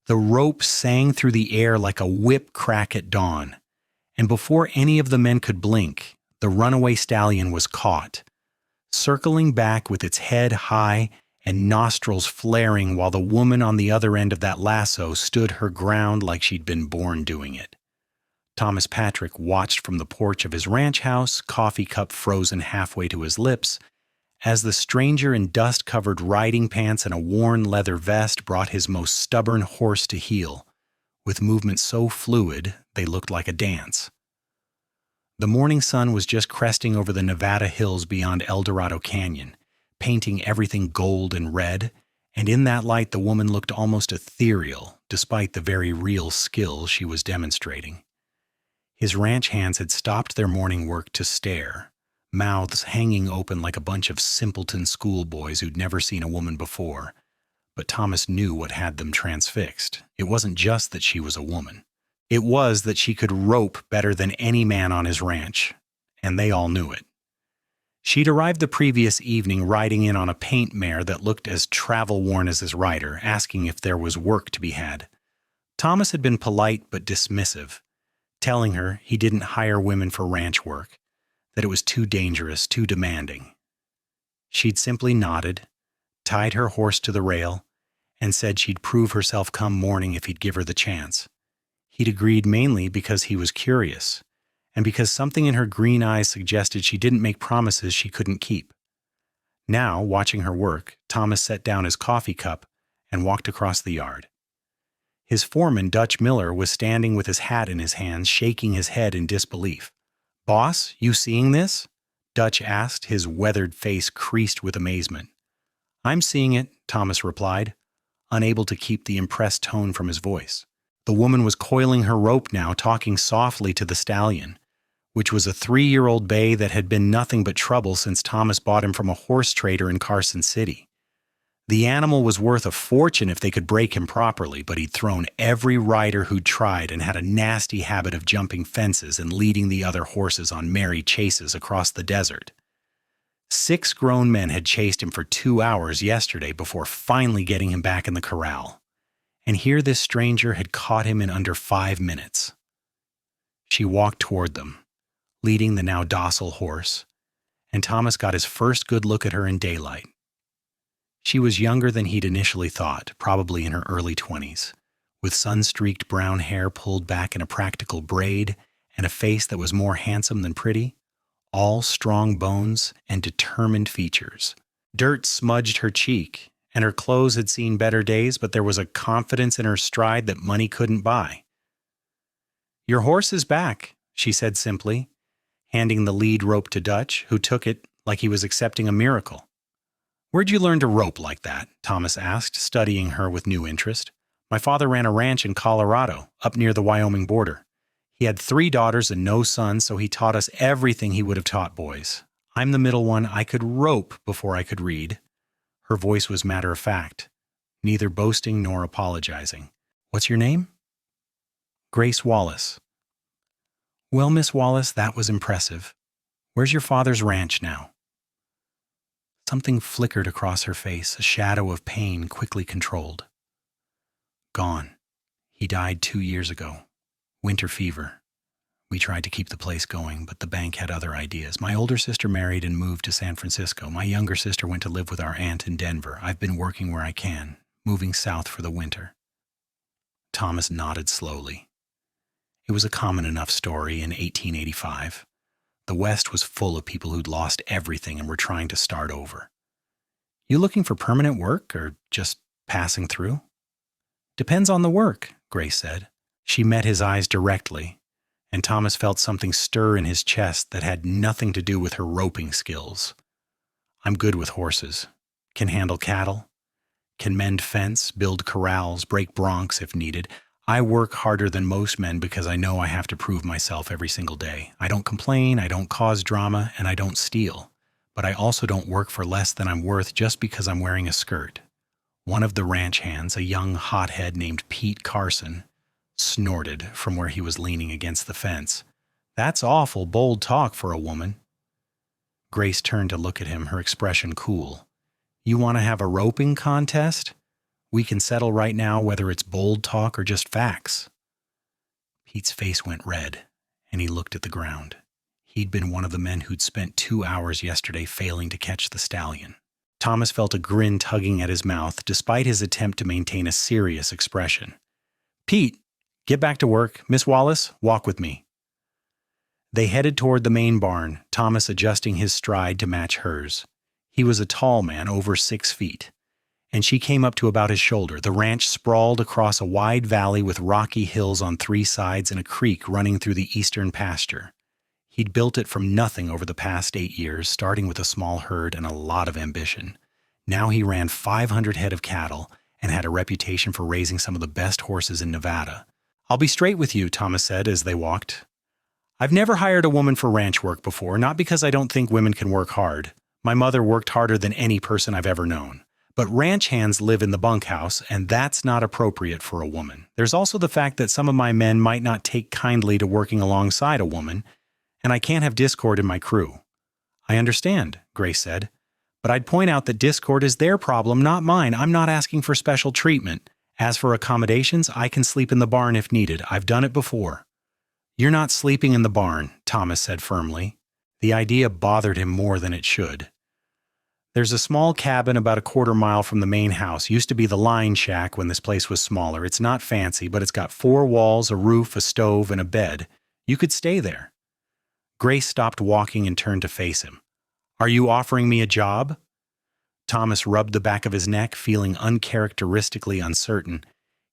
The rope sang through the air like a whip crack at dawn, and before any of the men could blink, the runaway stallion was caught, circling back with its head high and nostrils flaring while the woman on the other end of that lasso stood her ground like she'd been born doing it. Thomas Patrick watched from the porch of his ranch house, coffee cup frozen halfway to his lips, as the stranger in dust-covered riding pants and a worn leather vest brought his most stubborn horse to heel, with movement so fluid they looked like a dance. The morning sun was just cresting over the Nevada hills beyond El Dorado Canyon, painting everything gold and red, and in that light the woman looked almost ethereal, despite the very real skill she was demonstrating. His ranch hands had stopped their morning work to stare, mouths hanging open like a bunch of simpleton schoolboys who'd never seen a woman before. But Thomas knew what had them transfixed. It wasn't just that she was a woman. It was that she could rope better than any man on his ranch, and they all knew it. She'd arrived the previous evening riding in on a paint mare that looked as travel-worn as his rider, asking if there was work to be had. Thomas had been polite but dismissive, telling her he didn't hire women for ranch work, that it was too dangerous, too demanding. She'd simply nodded, tied her horse to the rail, and said she'd prove herself come morning if he'd give her the chance. He'd agreed mainly because he was curious, and because something in her green eyes suggested she didn't make promises she couldn't keep. Now, watching her work, Thomas set down his coffee cup and walked across the yard. His foreman, Dutch Miller, was standing with his hat in his hands, shaking his head in disbelief. "Boss, you seeing this?" Dutch asked, his weathered face creased with amazement. "I'm seeing it," Thomas replied, unable to keep the impressed tone from his voice. The woman was coiling her rope now, talking softly to the stallion, which was a 3-year-old bay that had been nothing but trouble since Thomas bought him from a horse trader in Carson City. The animal was worth a fortune if they could break him properly, but he'd thrown every rider who'd tried and had a nasty habit of jumping fences and leading the other horses on merry chases across the desert. 6 grown men had chased him for 2 hours yesterday before finally getting him back in the corral. And here this stranger had caught him in under 5 minutes. She walked toward them, leading the now docile horse, and Thomas got his first good look at her in daylight. She was younger than he'd initially thought, probably in her early 20s, with sun-streaked brown hair pulled back in a practical braid and a face that was more handsome than pretty, all strong bones and determined features. Dirt smudged her cheek, and her clothes had seen better days, but there was a confidence in her stride that money couldn't buy. "Your horse is back," she said simply, handing the lead rope to Dutch, who took it like he was accepting a miracle. "Where'd you learn to rope like that?" Thomas asked, studying her with new interest. "My father ran a ranch in Colorado, up near the Wyoming border. He had 3 daughters and no sons, so he taught us everything he would have taught boys. I'm the middle one. I could rope before I could read." Her voice was matter-of-fact, neither boasting nor apologizing. "What's your name?" "Grace Wallace." "Well, Miss Wallace, that was impressive. Where's your father's ranch now?" Something flickered across her face, a shadow of pain quickly controlled. "Gone. He died 2 years ago. Winter fever. We tried to keep the place going, but the bank had other ideas. My older sister married and moved to San Francisco. My younger sister went to live with our aunt in Denver. I've been working where I can, moving south for the winter." Thomas nodded slowly. It was a common enough story in 1885. The West was full of people who'd lost everything and were trying to start over. "You looking for permanent work or just passing through?" "Depends on the work," Grace said. She met his eyes directly, and Thomas felt something stir in his chest that had nothing to do with her roping skills. "I'm good with horses. Can handle cattle. Can mend fence, build corrals, break broncs if needed. I work harder than most men because I know I have to prove myself every single day. I don't complain, I don't cause drama, and I don't steal. But I also don't work for less than I'm worth just because I'm wearing a skirt." One of the ranch hands, a young hothead named Pete Carson, snorted from where he was leaning against the fence. "That's awful bold talk for a woman." Grace turned to look at him, her expression cool. "You want to have a roping contest? We can settle right now whether it's bold talk or just facts." Pete's face went red, and he looked at the ground. He'd been one of the men who'd spent 2 hours yesterday failing to catch the stallion. Thomas felt a grin tugging at his mouth, despite his attempt to maintain a serious expression. "Pete, get back to work. Miss Wallace, walk with me." They headed toward the main barn, Thomas adjusting his stride to match hers. He was a tall man, over 6 feet, and she came up to about his shoulder. The ranch sprawled across a wide valley with rocky hills on 3 sides and a creek running through the eastern pasture. He'd built it from nothing over the past 8 years, starting with a small herd and a lot of ambition. Now he ran 500 head of cattle and had a reputation for raising some of the best horses in Nevada. "I'll be straight with you," Thomas said as they walked. "I've never hired a woman for ranch work before, not because I don't think women can work hard. My mother worked harder than any person I've ever known. But ranch hands live in the bunkhouse, and that's not appropriate for a woman. There's also the fact that some of my men might not take kindly to working alongside a woman, and I can't have discord in my crew." "I understand," Grace said, "but I'd point out that discord is their problem, not mine. I'm not asking for special treatment. As for accommodations, I can sleep in the barn if needed. I've done it before." "You're not sleeping in the barn," Thomas said firmly. The idea bothered him more than it should. "There's a small cabin about a 1/4 mile from the main house. Used to be the line shack when this place was smaller. It's not fancy, but it's got 4 walls, a roof, a stove, and a bed. You could stay there." Grace stopped walking and turned to face him. "Are you offering me a job?" Thomas rubbed the back of his neck, feeling uncharacteristically uncertain.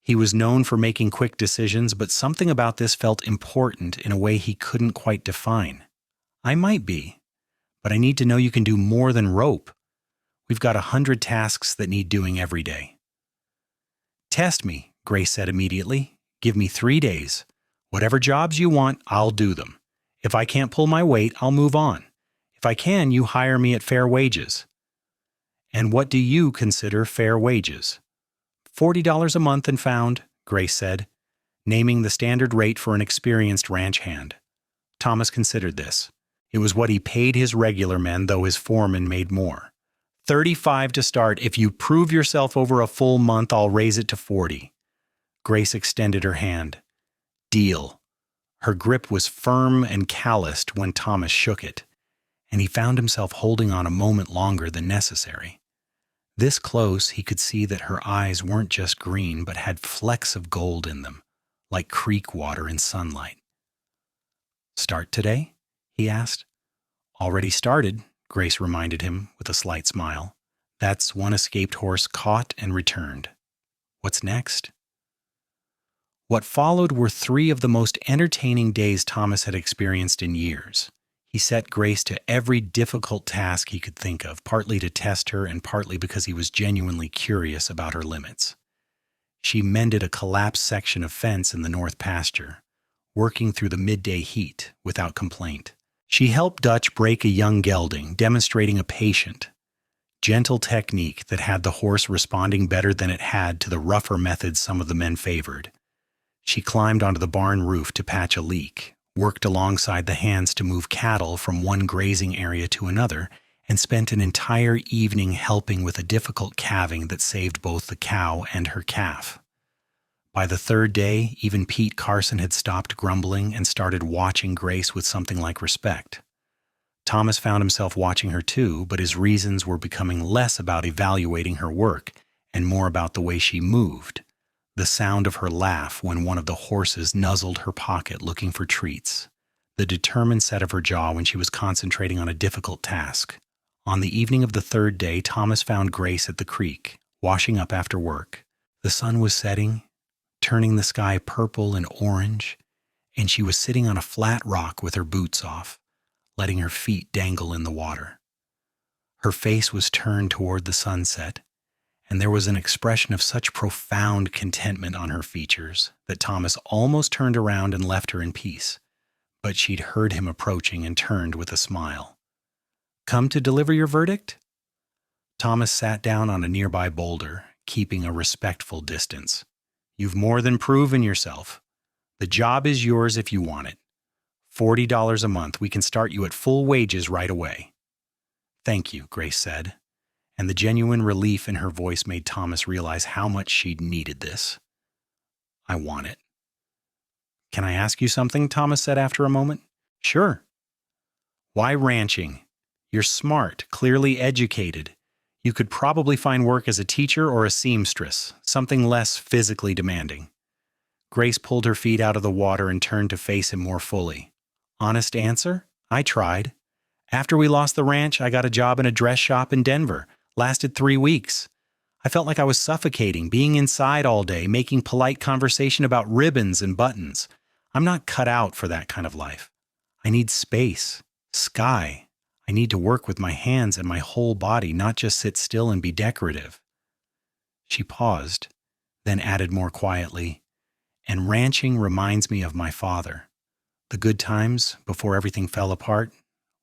He was known for making quick decisions, but something about this felt important in a way he couldn't quite define. "I might be, but I need to know you can do more than rope. We've got 100 tasks that need doing every day." "Test me," Grace said immediately. "Give me 3 days. Whatever jobs you want, I'll do them. If I can't pull my weight, I'll move on. If I can, you hire me at fair wages." "And what do you consider fair wages?" $40 a month and found," Grace said, naming the standard rate for an experienced ranch hand. Thomas considered this. It was what he paid his regular men, though his foreman made more. $35 to start. If you prove yourself over a full month, I'll raise it to 40. Grace extended her hand. "Deal." Her grip was firm and calloused when Thomas shook it, and he found himself holding on a moment longer than necessary. This close, he could see that her eyes weren't just green, but had flecks of gold in them, like creek water in sunlight. "Start today?" he asked. "Already started," Grace reminded him with a slight smile. "That's one escaped horse caught and returned. What's next?" What followed were 3 of the most entertaining days Thomas had experienced in years. He set Grace to every difficult task he could think of, partly to test her and partly because he was genuinely curious about her limits. She mended a collapsed section of fence in the north pasture, working through the midday heat without complaint. She helped Dutch break a young gelding, demonstrating a patient, gentle technique that had the horse responding better than it had to the rougher methods some of the men favored. She climbed onto the barn roof to patch a leak, worked alongside the hands to move cattle from one grazing area to another, and spent an entire evening helping with a difficult calving that saved both the cow and her calf. By the 3rd day, even Pete Carson had stopped grumbling and started watching Grace with something like respect. Thomas found himself watching her too, but his reasons were becoming less about evaluating her work and more about the way she moved. The sound of her laugh when one of the horses nuzzled her pocket looking for treats. The determined set of her jaw when she was concentrating on a difficult task. On the evening of the 3rd day, Thomas found Grace at the creek, washing up after work. The sun was setting, turning the sky purple and orange, and she was sitting on a flat rock with her boots off, letting her feet dangle in the water. Her face was turned toward the sunset, and there was an expression of such profound contentment on her features that Thomas almost turned around and left her in peace. But she'd heard him approaching and turned with a smile. "Come to deliver your verdict?" Thomas sat down on a nearby boulder, keeping a respectful distance. "You've more than proven yourself. The job is yours if you want it. $40 a month. We can start you at full wages right away." "Thank you," Grace said, and the genuine relief in her voice made Thomas realize how much she'd needed this. I want it. Can I ask you something? Thomas said after a moment. Sure. Why ranching? You're smart, clearly educated. You could probably find work as a teacher or a seamstress, something less physically demanding. Grace pulled her feet out of the water and turned to face him more fully. Honest answer? I tried. After we lost the ranch, I got a job in a dress shop in Denver. Lasted 3 weeks. I felt like I was suffocating, being inside all day, making polite conversation about ribbons and buttons. I'm not cut out for that kind of life. I need space, sky. I need to work with my hands and my whole body, not just sit still and be decorative. She paused, then added more quietly, and ranching reminds me of my father. The good times, before everything fell apart,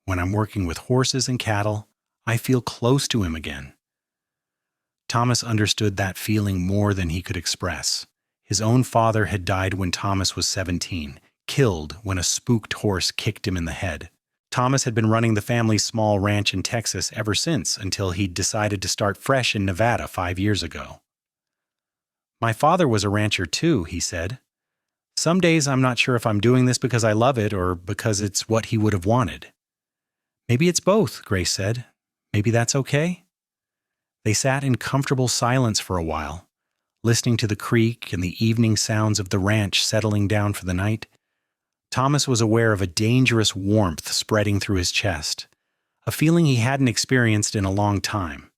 when I'm working with horses and cattle, I feel close to him again. Thomas understood that feeling more than he could express. His own father had died when Thomas was 17, killed when a spooked horse kicked him in the head. Thomas had been running the family's small ranch in Texas ever since, until he'd decided to start fresh in Nevada 5 years ago. My father was a rancher too, he said. Some days I'm not sure if I'm doing this because I love it or because it's what he would have wanted. Maybe it's both, Grace said. Maybe that's okay? They sat in comfortable silence for a while, listening to the creek and the evening sounds of the ranch settling down for the night. Thomas was aware of a dangerous warmth spreading through his chest, a feeling he hadn't experienced in a long time.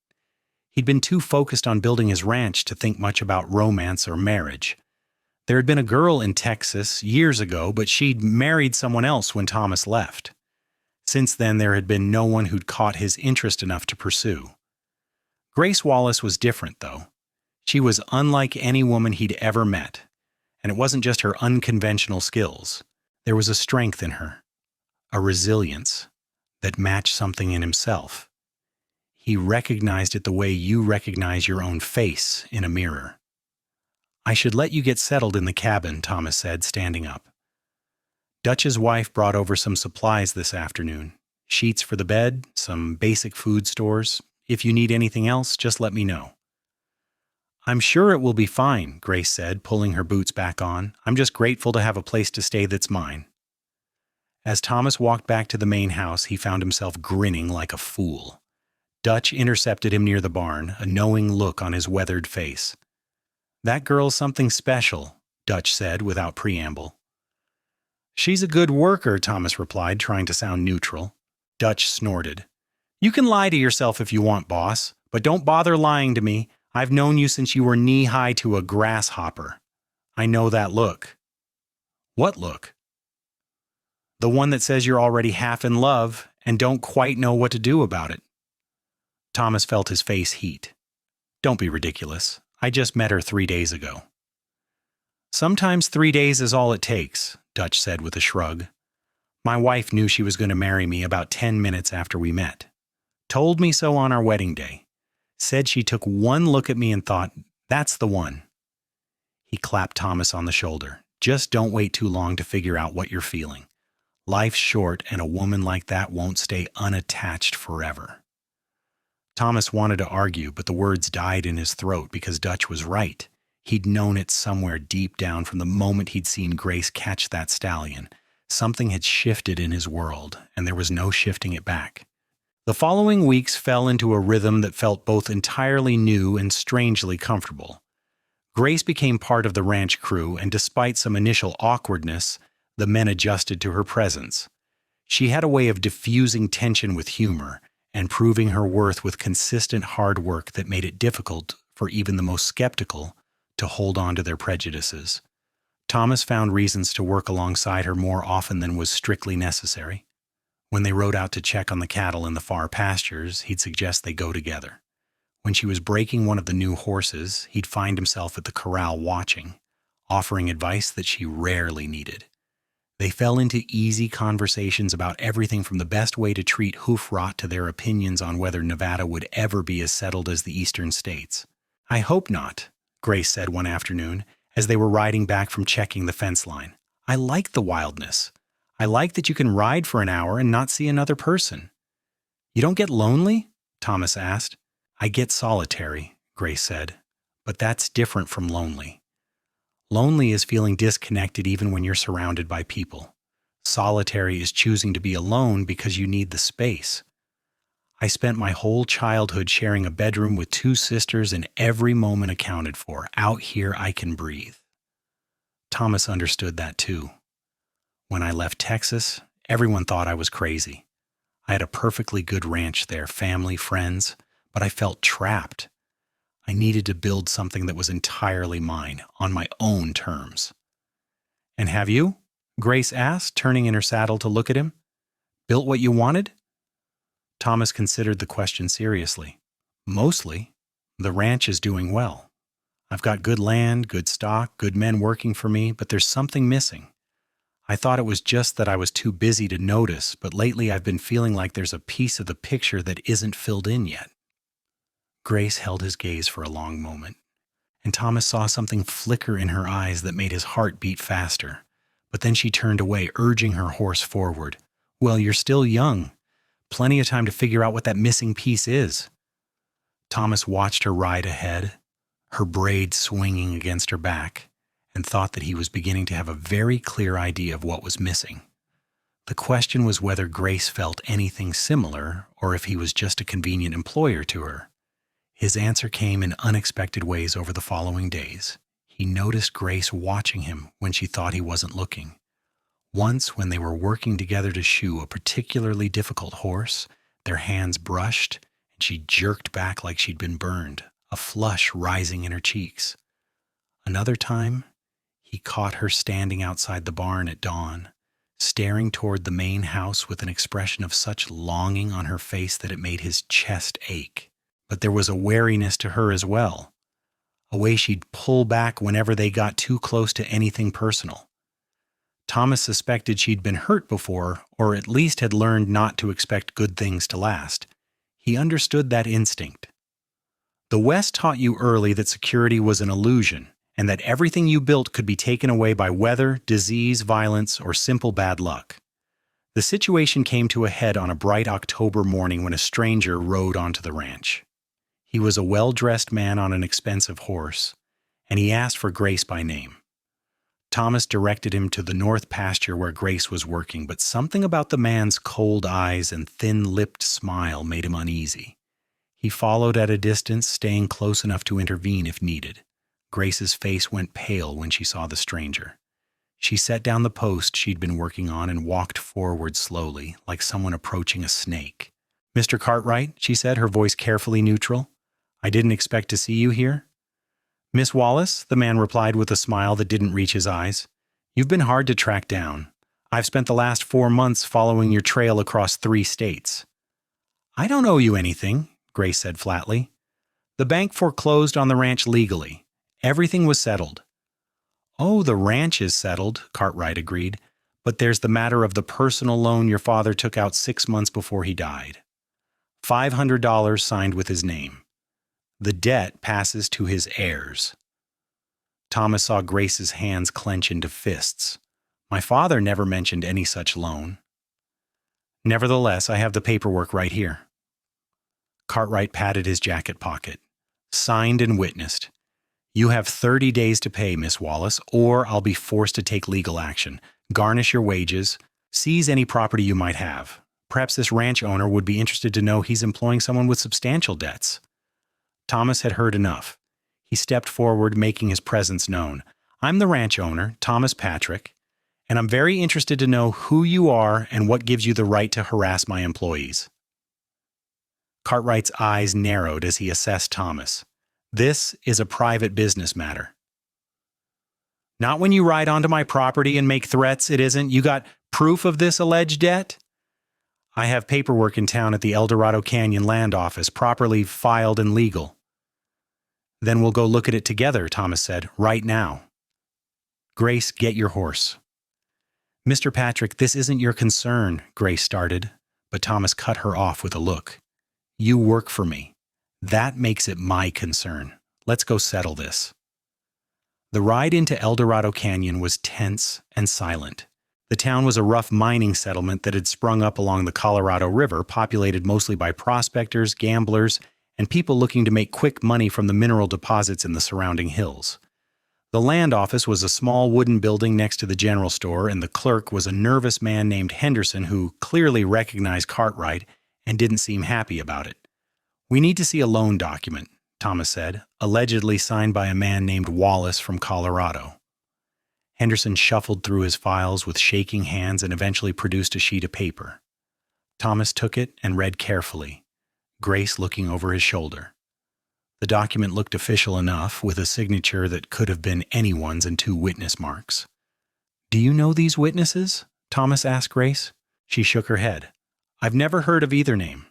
He'd been too focused on building his ranch to think much about romance or marriage. There had been a girl in Texas years ago, but she'd married someone else when Thomas left. Since then, there had been no one who'd caught his interest enough to pursue. Grace Wallace was different, though. She was unlike any woman he'd ever met, and it wasn't just her unconventional skills. There was a strength in her, a resilience that matched something in himself. He recognized it the way you recognize your own face in a mirror. I should let you get settled in the cabin, Thomas said, standing up. Dutch's wife brought over some supplies this afternoon. Sheets for the bed, some basic food stores. If you need anything else, just let me know. I'm sure it will be fine, Grace said, pulling her boots back on. I'm just grateful to have a place to stay that's mine. As Thomas walked back to the main house, he found himself grinning like a fool. Dutch intercepted him near the barn, a knowing look on his weathered face. That girl's something special, Dutch said without preamble. She's a good worker, Thomas replied, trying to sound neutral. Dutch snorted. You can lie to yourself if you want, boss, but don't bother lying to me. I've known you since you were knee-high to a grasshopper. I know that look. What look? The one that says you're already half in love and don't quite know what to do about it. Thomas felt his face heat. Don't be ridiculous. I just met her 3 days ago. Sometimes 3 days is all it takes, Dutch said with a shrug. My wife knew she was going to marry me about 10 minutes after we met. Told me so on our wedding day. Said she took one look at me and thought, that's the one. He clapped Thomas on the shoulder. Just don't wait too long to figure out what you're feeling. Life's short, and a woman like that won't stay unattached forever. Thomas wanted to argue, but the words died in his throat because Dutch was right. He'd known it somewhere deep down from the moment he'd seen Grace catch that stallion. Something had shifted in his world, and there was no shifting it back. The following weeks fell into a rhythm that felt both entirely new and strangely comfortable. Grace became part of the ranch crew, and despite some initial awkwardness, the men adjusted to her presence. She had a way of diffusing tension with humor and proving her worth with consistent hard work that made it difficult for even the most skeptical to hold on to their prejudices. Thomas found reasons to work alongside her more often than was strictly necessary. When they rode out to check on the cattle in the far pastures, he'd suggest they go together. When she was breaking one of the new horses, he'd find himself at the corral watching, offering advice that she rarely needed. They fell into easy conversations about everything from the best way to treat hoof rot to their opinions on whether Nevada would ever be as settled as the eastern states. I hope not, Grace said one afternoon, as they were riding back from checking the fence line. I like the wildness. I like that you can ride for an hour and not see another person. You don't get lonely? Thomas asked. I get solitary, Grace said, but that's different from lonely. Lonely is feeling disconnected even when you're surrounded by people. Solitary is choosing to be alone because you need the space. I spent my whole childhood sharing a bedroom with two sisters and every moment accounted for. Out here, I can breathe. Thomas understood that too. When I left Texas, everyone thought I was crazy. I had a perfectly good ranch there, family, friends, but I felt trapped. I needed to build something that was entirely mine, on my own terms. And have you? Grace asked, turning in her saddle to look at him. Built what you wanted? Thomas considered the question seriously. Mostly. The ranch is doing well. I've got good land, good stock, good men working for me, but there's something missing. I thought it was just that I was too busy to notice, but lately I've been feeling like there's a piece of the picture that isn't filled in yet. Grace held his gaze for a long moment, and Thomas saw something flicker in her eyes that made his heart beat faster. But then she turned away, urging her horse forward. Well, you're still young. Plenty of time to figure out what that missing piece is. Thomas watched her ride ahead, her braids swinging against her back, and thought that he was beginning to have a very clear idea of what was missing. The question was whether Grace felt anything similar or if he was just a convenient employer to her. His answer came in unexpected ways over the following days. He noticed Grace watching him when she thought he wasn't looking. Once, when they were working together to shoe a particularly difficult horse, their hands brushed, and she jerked back like she'd been burned, a flush rising in her cheeks. Another time, he caught her standing outside the barn at dawn, staring toward the main house with an expression of such longing on her face that it made his chest ache. But there was a wariness to her as well, a way she'd pull back whenever they got too close to anything personal. Thomas suspected she'd been hurt before, or at least had learned not to expect good things to last. He understood that instinct. The West taught you early that security was an illusion, and that everything you built could be taken away by weather, disease, violence, or simple bad luck. The situation came to a head on a bright October morning when a stranger rode onto the ranch. He was a well-dressed man on an expensive horse, and he asked for Grace by name. Thomas directed him to the north pasture where Grace was working, but something about the man's cold eyes and thin-lipped smile made him uneasy. He followed at a distance, staying close enough to intervene if needed. Grace's face went pale when she saw the stranger. She set down the post she'd been working on and walked forward slowly, like someone approaching a snake. "Mr. Cartwright," she said, her voice carefully neutral. "I didn't expect to see you here." "Miss Wallace," the man replied with a smile that didn't reach his eyes. "You've been hard to track down. I've spent the last 4 months following your trail across 3 states. "I don't owe you anything," Grace said flatly. "The bank foreclosed on the ranch legally. Everything was settled." "Oh, the ranch is settled," Cartwright agreed. "But there's the matter of the personal loan your father took out 6 months before he died. $500 signed with his name. The debt passes to his heirs." Thomas saw Grace's hands clench into fists. "My father never mentioned any such loan." "Nevertheless, I have the paperwork right here." Cartwright patted his jacket pocket. "Signed and witnessed. You have 30 days to pay, Miss Wallace, or I'll be forced to take legal action, garnish your wages, seize any property you might have. Perhaps this ranch owner would be interested to know he's employing someone with substantial debts." Thomas had heard enough. He stepped forward, making his presence known. "I'm the ranch owner, Thomas Patrick, and I'm very interested to know who you are and what gives you the right to harass my employees." Cartwright's eyes narrowed as he assessed Thomas. "This is a private business matter." "Not when you ride onto my property and make threats, it isn't. You got proof of this alleged debt?" "I have paperwork in town at the El Dorado Canyon Land Office, properly filed and legal." "Then we'll go look at it together," Thomas said, "right now." "Grace, get your horse." "Mr. Patrick, this isn't your concern," Grace started, but Thomas cut her off with a look. "You work for me. That makes it my concern. Let's go settle this." The ride into El Dorado Canyon was tense and silent. The town was a rough mining settlement that had sprung up along the Colorado River, populated mostly by prospectors, gamblers, and people looking to make quick money from the mineral deposits in the surrounding hills. The land office was a small wooden building next to the general store, and the clerk was a nervous man named Henderson who clearly recognized Cartwright and didn't seem happy about it. "We need to see a loan document," Thomas said, "allegedly signed by a man named Wallace from Colorado." Henderson shuffled through his files with shaking hands and eventually produced a sheet of paper. Thomas took it and read carefully, Grace looking over his shoulder. The document looked official enough, with a signature that could have been anyone's and 2 witness marks. "Do you know these witnesses?" Thomas asked Grace. She shook her head. "I've never heard of either name."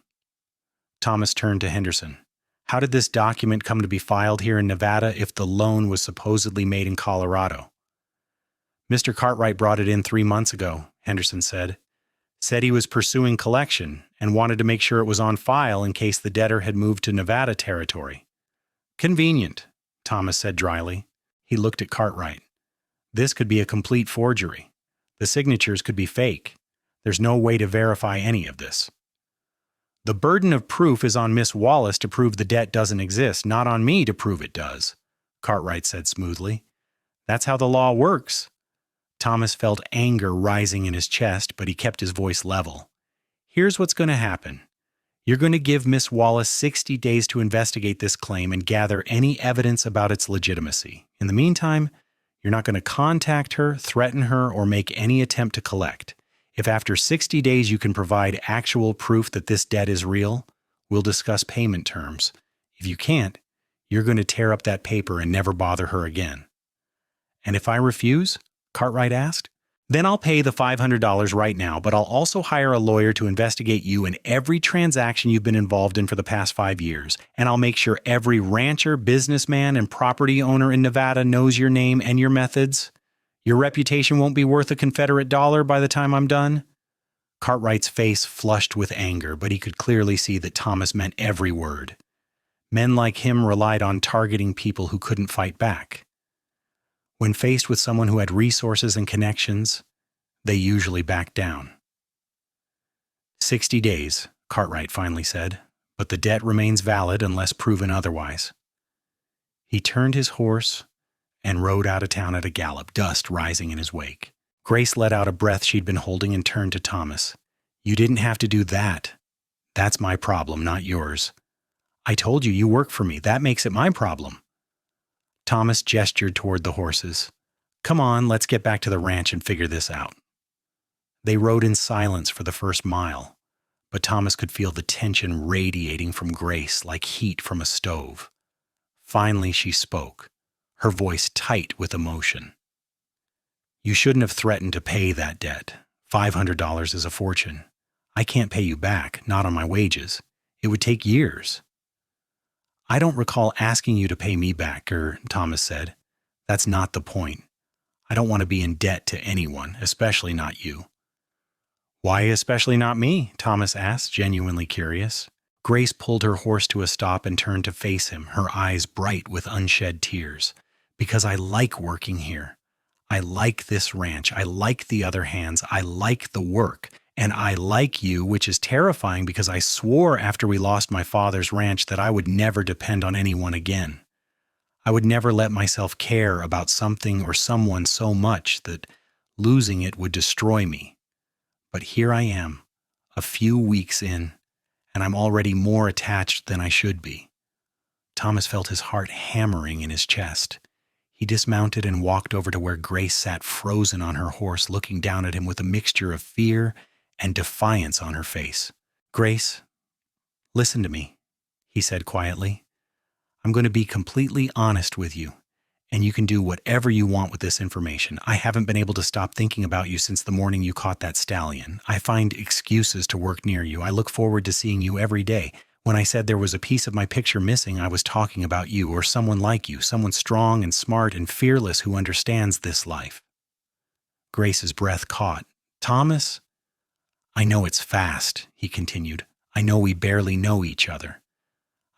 Thomas turned to Henderson. "How did this document come to be filed here in Nevada if the loan was supposedly made in Colorado?" "Mr. Cartwright brought it in 3 months ago," Henderson said. "Said he was pursuing collection and wanted to make sure it was on file in case the debtor had moved to Nevada territory." "Convenient," Thomas said dryly. He looked at Cartwright. "This could be a complete forgery. The signatures could be fake. There's no way to verify any of this." "The burden of proof is on Miss Wallace to prove the debt doesn't exist, not on me to prove it does," Cartwright said smoothly. "That's how the law works." Thomas felt anger rising in his chest, but he kept his voice level. "Here's what's going to happen. You're going to give Miss Wallace 60 days to investigate this claim and gather any evidence about its legitimacy. In the meantime, you're not going to contact her, threaten her, or make any attempt to collect. If after 60 days you can provide actual proof that this debt is real, we'll discuss payment terms. If you can't, you're going to tear up that paper and never bother her again." "And if I refuse?" Cartwright asked. "Then I'll pay the $500 right now, but I'll also hire a lawyer to investigate you and every transaction you've been involved in for the past 5 years, and I'll make sure every rancher, businessman, and property owner in Nevada knows your name and your methods. Your reputation won't be worth a Confederate dollar by the time I'm done." Cartwright's face flushed with anger, but he could clearly see that Thomas meant every word. Men like him relied on targeting people who couldn't fight back. When faced with someone who had resources and connections, they usually backed down. 60 days, Cartwright finally said, "but the debt remains valid unless proven otherwise." He turned his horse and rode out of town at a gallop, dust rising in his wake. Grace let out a breath she'd been holding and turned to Thomas. "You didn't have to do that. That's my problem, not yours. I told you you work for me. That makes it my problem." Thomas gestured toward the horses. "Come on, let's get back to the ranch and figure this out." They rode in silence for the first mile, but Thomas could feel the tension radiating from Grace like heat from a stove. Finally, she spoke, her voice tight with emotion. "You shouldn't have threatened to pay that debt. $500 is a fortune. I can't pay you back, not on my wages. It would take years." "I don't recall asking you to pay me back," Thomas said. "That's not the point. I don't want to be in debt to anyone, especially not you." "Why especially not me?" Thomas asked, genuinely curious. Grace pulled her horse to a stop and turned to face him, her eyes bright with unshed tears. "Because I like working here. I like this ranch. I like the other hands. I like the work. And I like you, which is terrifying because I swore after we lost my father's ranch that I would never depend on anyone again. I would never let myself care about something or someone so much that losing it would destroy me. But here I am, a few weeks in, and I'm already more attached than I should be." Thomas felt his heart hammering in his chest. He dismounted and walked over to where Grace sat frozen on her horse, looking down at him with a mixture of fear and defiance on her face. "Grace, listen to me," he said quietly. "I'm going to be completely honest with you, and you can do whatever you want with this information. I haven't been able to stop thinking about you since the morning you caught that stallion. I find excuses to work near you. I look forward to seeing you every day. When I said there was a piece of my picture missing, I was talking about you or someone like you, someone strong and smart and fearless who understands this life." Grace's breath caught. "Thomas?" "I know it's fast," he continued. "I know we barely know each other.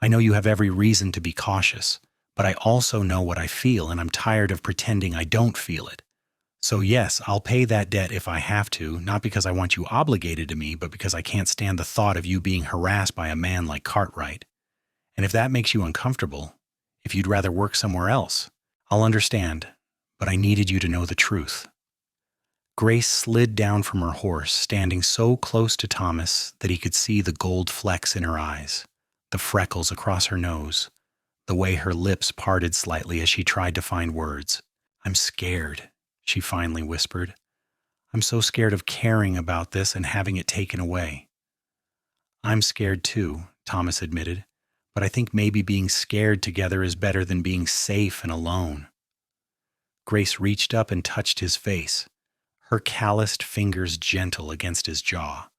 I know you have every reason to be cautious, but I also know what I feel, and I'm tired of pretending I don't feel it. So yes, I'll pay that debt if I have to, not because I want you obligated to me, but because I can't stand the thought of you being harassed by a man like Cartwright. And if that makes you uncomfortable, if you'd rather work somewhere else, I'll understand, but I needed you to know the truth. Grace slid down from her horse, standing so close to Thomas that he could see the gold flecks in her eyes, the freckles across her nose, the way her lips parted slightly as she tried to find words. "I'm scared," she finally whispered. "I'm so scared of caring about this and having it taken away." "I'm scared too," Thomas admitted, "but I think maybe being scared together is better than being safe and alone." Grace reached up and touched his face, her calloused fingers gentle against his jaw.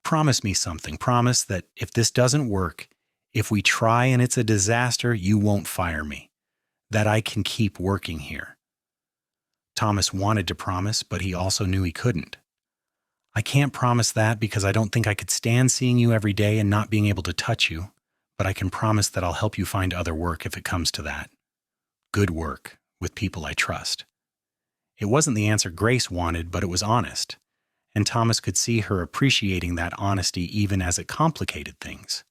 "Promise me something. Promise that if this doesn't work, if we try and it's a disaster, you won't fire me. That I can keep working here." Thomas wanted to promise, but he also knew he couldn't. "I can't promise that because I don't think I could stand seeing you every day and not being able to touch you, but I can promise that I'll help you find other work if it comes to that. Good work, with people I trust." It wasn't the answer Grace wanted, but it was honest, and Thomas could see her appreciating that honesty even as it complicated things.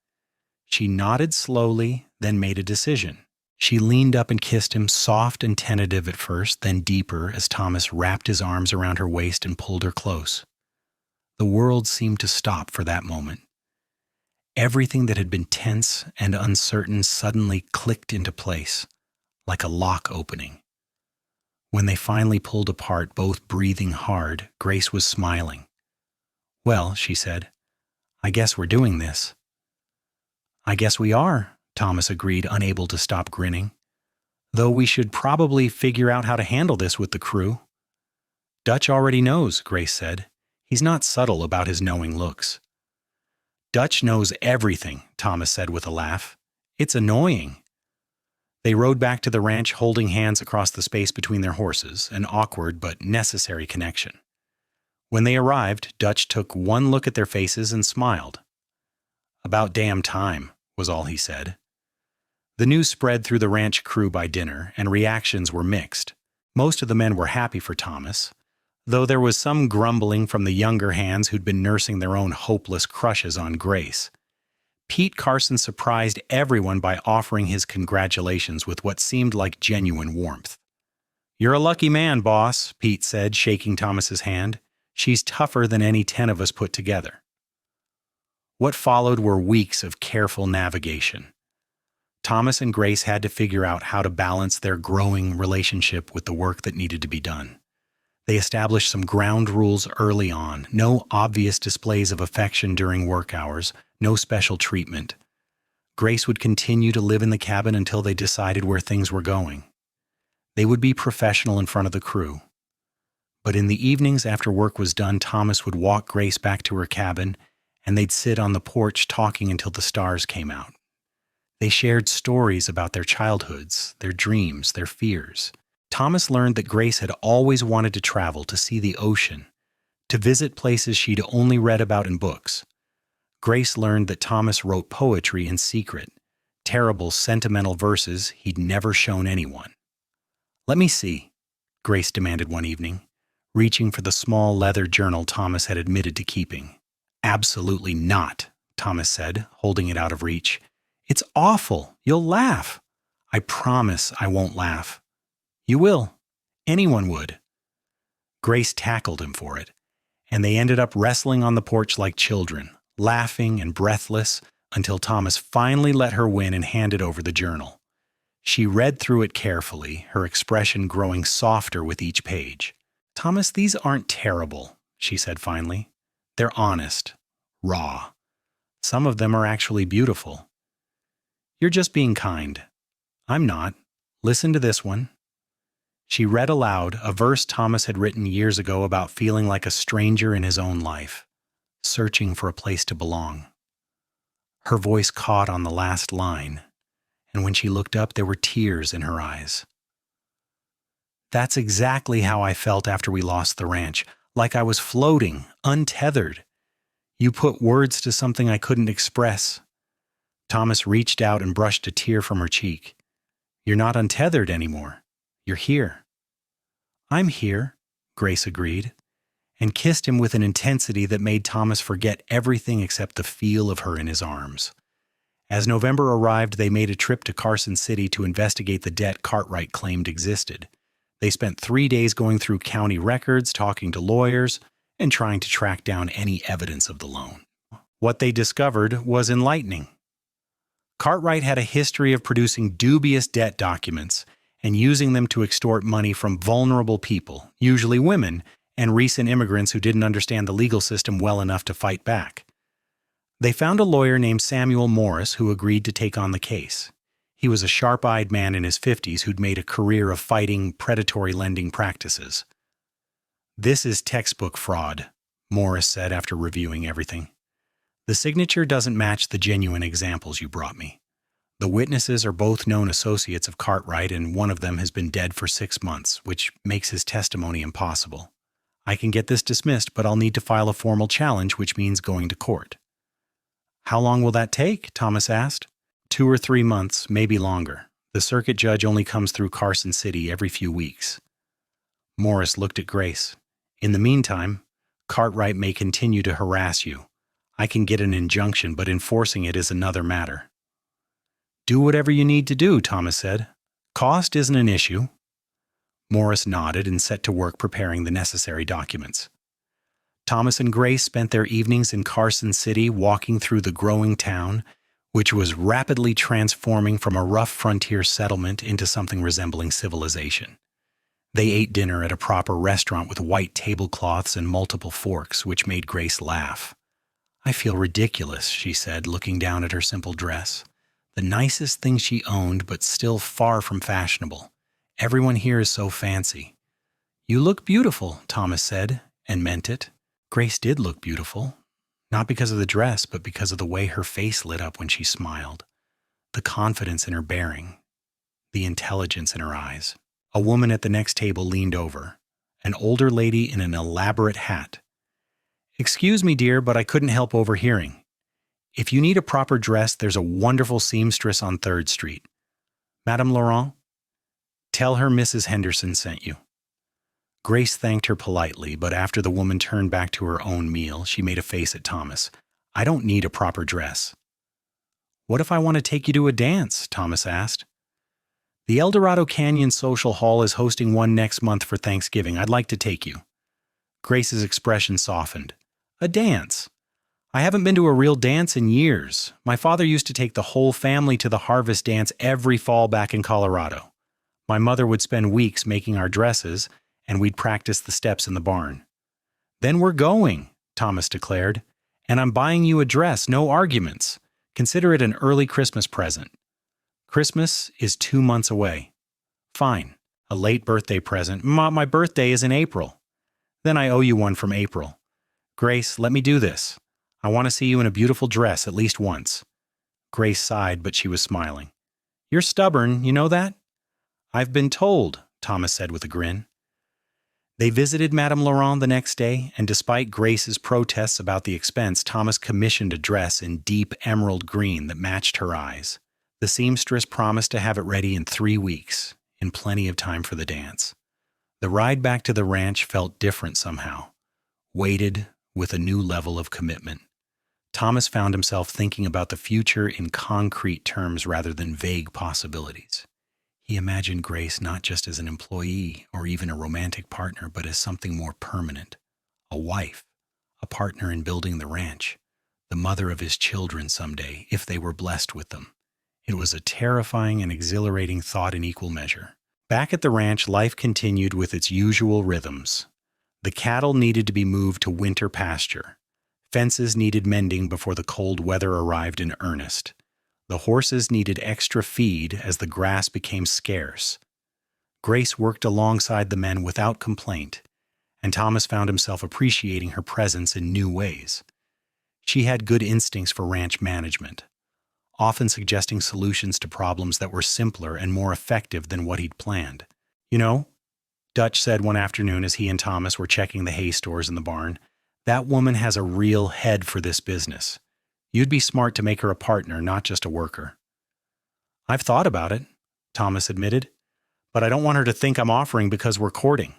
She nodded slowly, then made a decision. She leaned up and kissed him, soft and tentative at first, then deeper as Thomas wrapped his arms around her waist and pulled her close. The world seemed to stop for that moment. Everything that had been tense and uncertain suddenly clicked into place, like a lock opening. When they finally pulled apart, both breathing hard, Grace was smiling. "Well," she said, "I guess we're doing this." "I guess we are," Thomas agreed, unable to stop grinning. "Though we should probably figure out how to handle this with the crew." "Dutch already knows," Grace said. "He's not subtle about his knowing looks." "Dutch knows everything," Thomas said with a laugh. "It's annoying." They rode back to the ranch, holding hands across the space between their horses, an awkward but necessary connection. When they arrived, Dutch took one look at their faces and smiled. "About damn time," was all he said. The news spread through the ranch crew by dinner, and reactions were mixed. Most of the men were happy for Thomas, though there was some grumbling from the younger hands who'd been nursing their own hopeless crushes on Grace. Pete Carson surprised everyone by offering his congratulations with what seemed like genuine warmth. "You're a lucky man, boss," Pete said, shaking Thomas's hand. "She's tougher than any 10 of us put together." What followed were weeks of careful navigation. Thomas and Grace had to figure out how to balance their growing relationship with the work that needed to be done. They established some ground rules early on: no obvious displays of affection during work hours, no special treatment. Grace would continue to live in the cabin until they decided where things were going. They would be professional in front of the crew. But in the evenings after work was done, Thomas would walk Grace back to her cabin, and they'd sit on the porch talking until the stars came out. They shared stories about their childhoods, their dreams, their fears. Thomas learned that Grace had always wanted to travel, to see the ocean, to visit places she'd only read about in books. Grace learned that Thomas wrote poetry in secret, terrible, sentimental verses he'd never shown anyone. "Let me see," Grace demanded one evening, reaching for the small leather journal Thomas had admitted to keeping. "Absolutely not," Thomas said, holding it out of reach. "It's awful. You'll laugh." "I promise I won't laugh." "You will. Anyone would." Grace tackled him for it, and they ended up wrestling on the porch like children, laughing and breathless, until Thomas finally let her win and handed over the journal. She read through it carefully, her expression growing softer with each page. "Thomas, these aren't terrible," she said finally. "They're honest, raw. Some of them are actually beautiful. You're just being kind. I'm not. Listen to this one." She read aloud a verse Thomas had written years ago about feeling like a stranger in his own life, searching for a place to belong. Her voice caught on the last line, and when she looked up, there were tears in her eyes. "That's exactly how I felt after we lost the ranch, like I was floating, untethered. You put words to something I couldn't express." Thomas reached out and brushed a tear from her cheek. "You're not untethered anymore. You're here." "I'm here," Grace agreed, and kissed him with an intensity that made Thomas forget everything except the feel of her in his arms. As November arrived, they made a trip to Carson City to investigate the debt Cartwright claimed existed. They spent 3 days going through county records, talking to lawyers, and trying to track down any evidence of the loan. What they discovered was enlightening. Cartwright had a history of producing dubious debt documents and using them to extort money from vulnerable people, usually women, and recent immigrants who didn't understand the legal system well enough to fight back. They found a lawyer named Samuel Morris who agreed to take on the case. He was a sharp-eyed man in his 50s who'd made a career of fighting predatory lending practices. "This is textbook fraud," Morris said after reviewing everything. "The signature doesn't match the genuine examples you brought me. The witnesses are both known associates of Cartwright, and one of them has been dead for 6 months, which makes his testimony impossible. I can get this dismissed, but I'll need to file a formal challenge, which means going to court." "How long will that take?" Thomas asked. 2 or 3 months, maybe longer. The circuit judge only comes through Carson City every few weeks. Morris looked at Grace. "In the meantime, Cartwright may continue to harass you. I can get an injunction, but enforcing it is another matter." "Do whatever you need to do," Thomas said. "Cost isn't an issue." Morris nodded and set to work preparing the necessary documents. Thomas and Grace spent their evenings in Carson City walking through the growing town, which was rapidly transforming from a rough frontier settlement into something resembling civilization. They ate dinner at a proper restaurant with white tablecloths and multiple forks, which made Grace laugh. "I feel ridiculous," she said, looking down at her simple dress. The nicest thing she owned, but still far from fashionable. "Everyone here is so fancy." "You look beautiful," Thomas said, and meant it. Grace did look beautiful. Not because of the dress, but because of the way her face lit up when she smiled. The confidence in her bearing. The intelligence in her eyes. A woman at the next table leaned over. An older lady in an elaborate hat. "Excuse me, dear, but I couldn't help overhearing. If you need a proper dress, there's a wonderful seamstress on 3rd Street. Madame Laurent? Tell her Mrs. Henderson sent you." Grace thanked her politely, but after the woman turned back to her own meal, she made a face at Thomas. "I don't need a proper dress." "What if I want to take you to a dance?" Thomas asked. "The El Dorado Canyon Social Hall is hosting one next month for Thanksgiving. I'd like to take you." Grace's expression softened. "A dance? I haven't been to a real dance in years. My father used to take the whole family to the harvest dance every fall back in Colorado. My mother would spend weeks making our dresses, and we'd practice the steps in the barn." "Then we're going," Thomas declared. "And I'm buying you a dress, no arguments. Consider it an early Christmas present." "Christmas is 2 months away." "Fine, a late birthday present. My birthday is in April." "Then I owe you one from April." "Grace, let me do this. I want to see you in a beautiful dress at least once." Grace sighed, but she was smiling. "You're stubborn, you know that?" "I've been told," Thomas said with a grin. They visited Madame Laurent the next day, and despite Grace's protests about the expense, Thomas commissioned a dress in deep emerald green that matched her eyes. The seamstress promised to have it ready in 3 weeks, in plenty of time for the dance. The ride back to the ranch felt different somehow, weighted with a new level of commitment. Thomas found himself thinking about the future in concrete terms rather than vague possibilities. He imagined Grace not just as an employee or even a romantic partner, but as something more permanent. A wife, a partner in building the ranch, the mother of his children someday, if they were blessed with them. It was a terrifying and exhilarating thought in equal measure. Back at the ranch, life continued with its usual rhythms. The cattle needed to be moved to winter pasture. Fences needed mending before the cold weather arrived in earnest. The horses needed extra feed as the grass became scarce. Grace worked alongside the men without complaint, and Thomas found himself appreciating her presence in new ways. She had good instincts for ranch management, often suggesting solutions to problems that were simpler and more effective than what he'd planned. "You know," Dutch said one afternoon as he and Thomas were checking the hay stores in the barn, "that woman has a real head for this business. You'd be smart to make her a partner, not just a worker." "I've thought about it," Thomas admitted, "but I don't want her to think I'm offering because we're courting."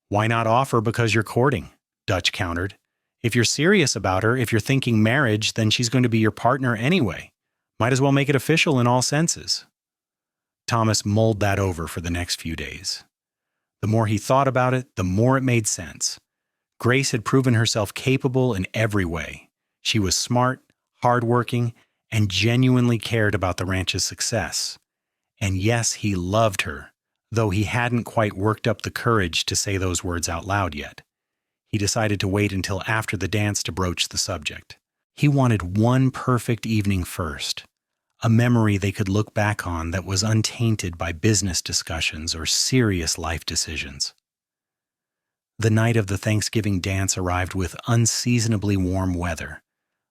"Why not offer because you're courting?" Dutch countered. If you're serious about her, if you're thinking marriage, then she's going to be your partner anyway. Might as well make it official in all senses. Thomas mulled that over for the next few days. The more he thought about it, the more it made sense. Grace had proven herself capable in every way. She was smart, hardworking, and genuinely cared about the ranch's success. And yes, he loved her, though he hadn't quite worked up the courage to say those words out loud yet. He decided to wait until after the dance to broach the subject. He wanted one perfect evening first, a memory they could look back on that was untainted by business discussions or serious life decisions. The night of the Thanksgiving dance arrived with unseasonably warm weather,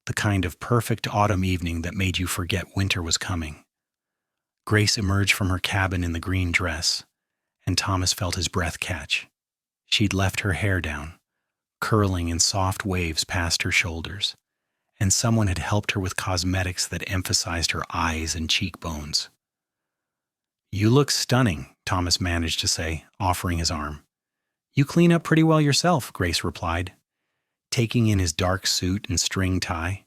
the kind of perfect autumn evening that made you forget winter was coming. Grace emerged from her cabin in the green dress, and Thomas felt his breath catch. She'd left her hair down, curling in soft waves past her shoulders, and someone had helped her with cosmetics that emphasized her eyes and cheekbones. "You look stunning," Thomas managed to say, offering his arm. "You clean up pretty well yourself," Grace replied, taking in his dark suit and string tie.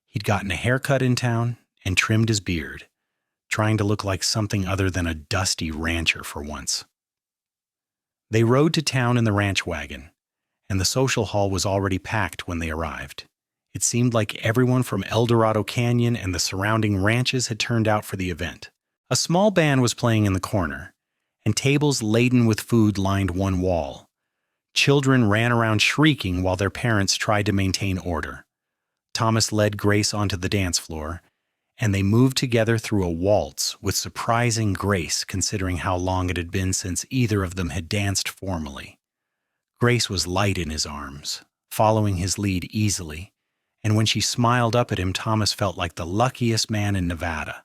He'd gotten a haircut in town and trimmed his beard, trying to look like something other than a dusty rancher for once. They rode to town in the ranch wagon, and the social hall was already packed when they arrived. It seemed like everyone from El Dorado Canyon and the surrounding ranches had turned out for the event. A small band was playing in the corner, and tables laden with food lined one wall. Children ran around shrieking while their parents tried to maintain order. Thomas led Grace onto the dance floor, and they moved together through a waltz with surprising grace considering how long it had been since either of them had danced formally. Grace was light in his arms, following his lead easily, and when she smiled up at him, Thomas felt like the luckiest man in Nevada.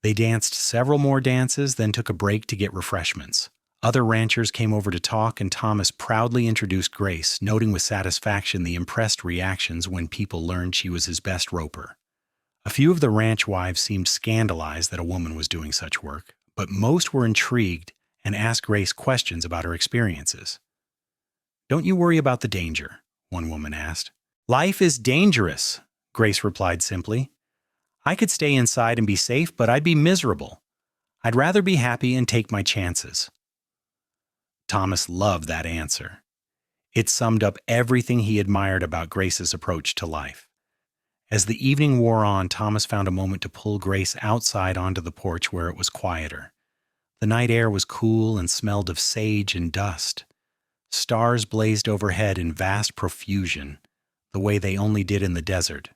They danced several more dances, then took a break to get refreshments. Other ranchers came over to talk, and Thomas proudly introduced Grace, noting with satisfaction the impressed reactions when people learned she was his best roper. A few of the ranch wives seemed scandalized that a woman was doing such work, but most were intrigued and asked Grace questions about her experiences. "Don't you worry about the danger?" one woman asked. "Life is dangerous," Grace replied simply. "I could stay inside and be safe, but I'd be miserable. I'd rather be happy and take my chances." Thomas loved that answer. It summed up everything he admired about Grace's approach to life. As the evening wore on, Thomas found a moment to pull Grace outside onto the porch where it was quieter. The night air was cool and smelled of sage and dust. Stars blazed overhead in vast profusion, the way they only did in the desert.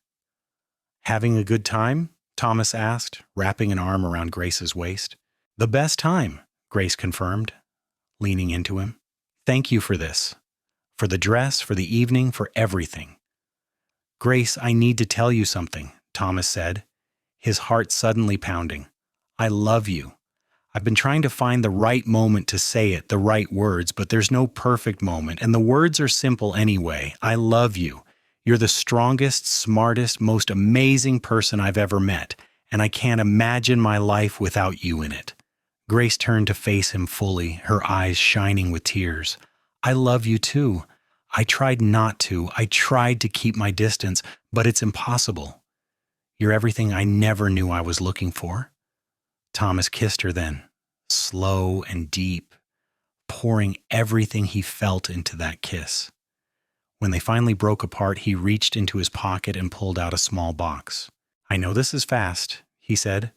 "Having a good time?" Thomas asked, wrapping an arm around Grace's waist. "The best time," Grace confirmed, leaning into him. "Thank you for this. For the dress, for the evening, for everything." "Grace, I need to tell you something," Thomas said, his heart suddenly pounding. "I love you. I've been trying to find the right moment to say it, the right words, but there's no perfect moment, and the words are simple anyway. I love you. You're the strongest, smartest, most amazing person I've ever met, and I can't imagine my life without you in it." Grace turned to face him fully, her eyes shining with tears. "I love you too. I tried not to. I tried to keep my distance, but it's impossible. You're everything I never knew I was looking for." Thomas kissed her then, slow and deep, pouring everything he felt into that kiss. When they finally broke apart, he reached into his pocket and pulled out a small box. "I know this is fast," he said,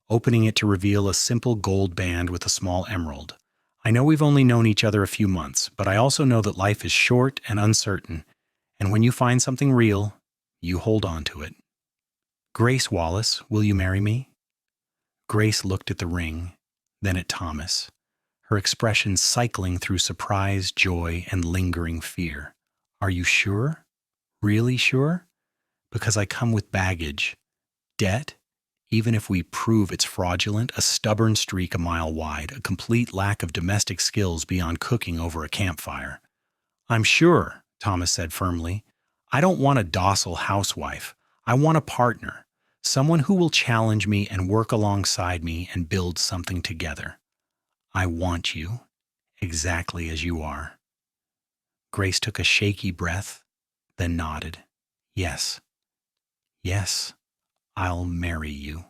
opening it to reveal a simple gold band with a small emerald. "I know we've only known each other a few months, but I also know that life is short and uncertain, and when you find something real, you hold on to it. Grace Wallace, will you marry me?" Grace looked at the ring, then at Thomas, her expression cycling through surprise, joy, and lingering fear. "Are you sure? Really sure? Because I come with baggage, debt, even if we prove it's fraudulent, a stubborn streak a mile wide, a complete lack of domestic skills beyond cooking over a campfire." "I'm sure," Thomas said firmly. "I don't want a docile housewife. I want a partner, someone who will challenge me and work alongside me and build something together. I want you exactly as you are." Grace took a shaky breath, then nodded. Yes, yes, I'll marry you.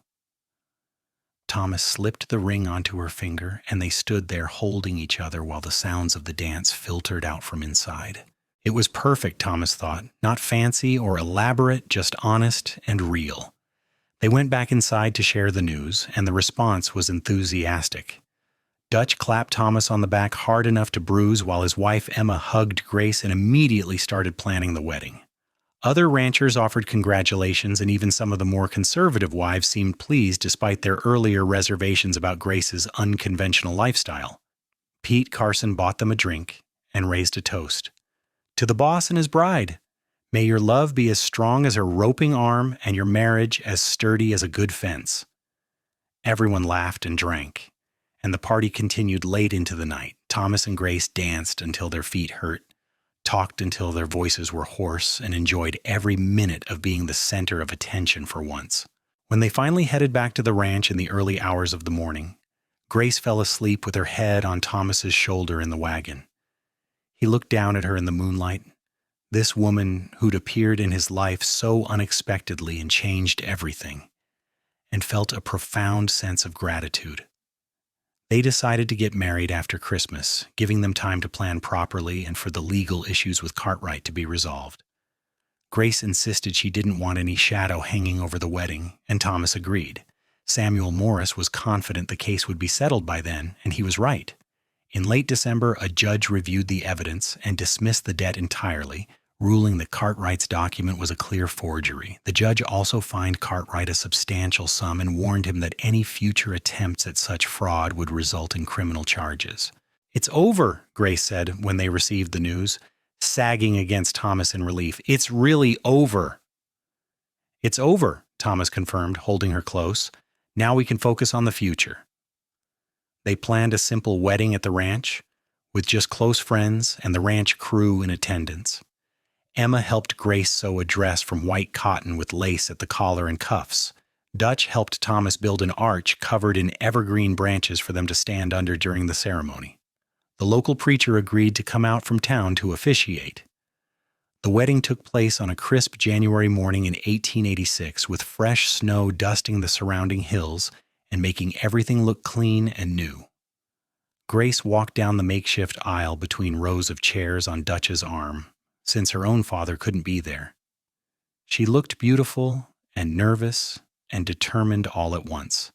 Thomas slipped the ring onto her finger, and they stood there holding each other while the sounds of the dance filtered out from inside. It was perfect, Thomas thought, not fancy or elaborate, just honest and real. They went back inside to share the news, and the response was enthusiastic. Dutch clapped Thomas on the back hard enough to bruise while his wife Emma hugged Grace and immediately started planning the wedding. Other ranchers offered congratulations, and even some of the more conservative wives seemed pleased despite their earlier reservations about Grace's unconventional lifestyle. Pete Carson bought them a drink and raised a toast. To the boss and his bride, may your love be as strong as her roping arm and your marriage as sturdy as a good fence. Everyone laughed and drank, and the party continued late into the night. Thomas and Grace danced until their feet hurt, talked until their voices were hoarse, and enjoyed every minute of being the center of attention for once. When they finally headed back to the ranch in the early hours of the morning, Grace fell asleep with her head on Thomas's shoulder in the wagon. He looked down at her in the moonlight, this woman who'd appeared in his life so unexpectedly and changed everything, and felt a profound sense of gratitude. They decided to get married after Christmas, giving them time to plan properly and for the legal issues with Cartwright to be resolved. Grace insisted she didn't want any shadow hanging over the wedding, and Thomas agreed. Samuel Morris was confident the case would be settled by then, and he was right. In late December, a judge reviewed the evidence and dismissed the debt entirely, ruling that Cartwright's document was a clear forgery. The judge also fined Cartwright a substantial sum and warned him that any future attempts at such fraud would result in criminal charges. "It's over," Grace said when they received the news, sagging against Thomas in relief. "It's really over." "It's over," Thomas confirmed, holding her close. "Now we can focus on the future." They planned a simple wedding at the ranch, with just close friends and the ranch crew in attendance. Emma helped Grace sew a dress from white cotton with lace at the collar and cuffs. Dutch helped Thomas build an arch covered in evergreen branches for them to stand under during the ceremony. The local preacher agreed to come out from town to officiate. The wedding took place on a crisp January morning in 1886, with fresh snow dusting the surrounding hills and making everything look clean and new. Grace walked down the makeshift aisle between rows of chairs on Dutch's arm, since her own father couldn't be there. She looked beautiful and nervous and determined all at once.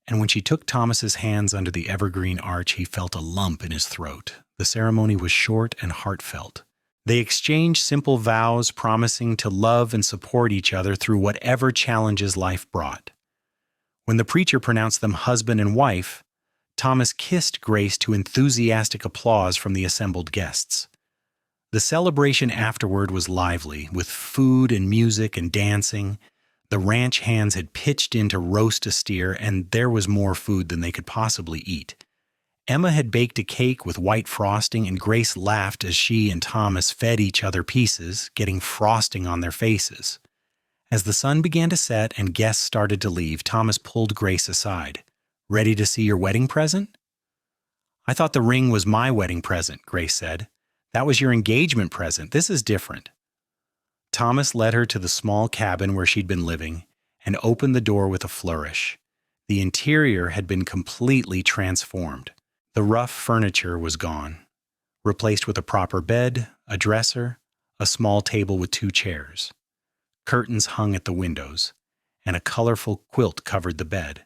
And when she took Thomas's hands under the evergreen arch, he felt a lump in his throat. The ceremony was short and heartfelt. They exchanged simple vows, promising to love and support each other through whatever challenges life brought. When the preacher pronounced them husband and wife, Thomas kissed Grace to enthusiastic applause from the assembled guests. The celebration afterward was lively, with food and music and dancing. The ranch hands had pitched in to roast a steer, and there was more food than they could possibly eat. Emma had baked a cake with white frosting, and Grace laughed as she and Thomas fed each other pieces, getting frosting on their faces. As the sun began to set and guests started to leave, Thomas pulled Grace aside. "Ready to see your wedding present?" "I thought the ring was my wedding present," Grace said. "That was your engagement present. This is different." Thomas led her to the small cabin where she'd been living and opened the door with a flourish. The interior had been completely transformed. The rough furniture was gone, replaced with a proper bed, a dresser, a small table with 2 chairs. Curtains hung at the windows, and a colorful quilt covered the bed.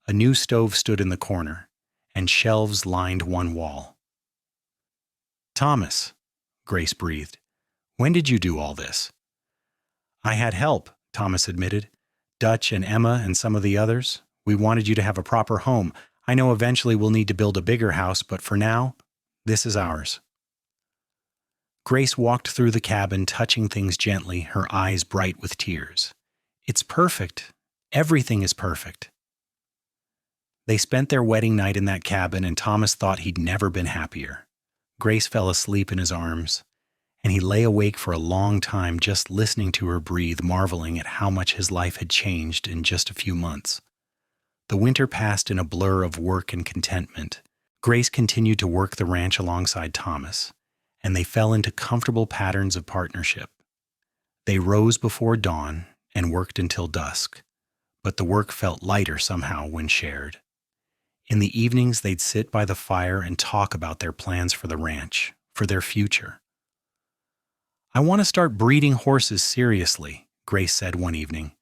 A new stove stood in the corner, and shelves lined one wall. "Thomas," Grace breathed, "when did you do all this?" "I had help," Thomas admitted. "Dutch and Emma and some of the others. We wanted you to have a proper home. I know eventually we'll need to build a bigger house, but for now, this is ours." Grace walked through the cabin, touching things gently, her eyes bright with tears. "It's perfect. Everything is perfect." They spent their wedding night in that cabin, and Thomas thought he'd never been happier. Grace fell asleep in his arms, and he lay awake for a long time just listening to her breathe, marveling at how much his life had changed in just a few months. The winter passed in a blur of work and contentment. Grace continued to work the ranch alongside Thomas, and they fell into comfortable patterns of partnership. They rose before dawn and worked until dusk, but the work felt lighter somehow when shared. In the evenings, they'd sit by the fire and talk about their plans for the ranch, for their future. "I want to start breeding horses seriously," Grace said one evening.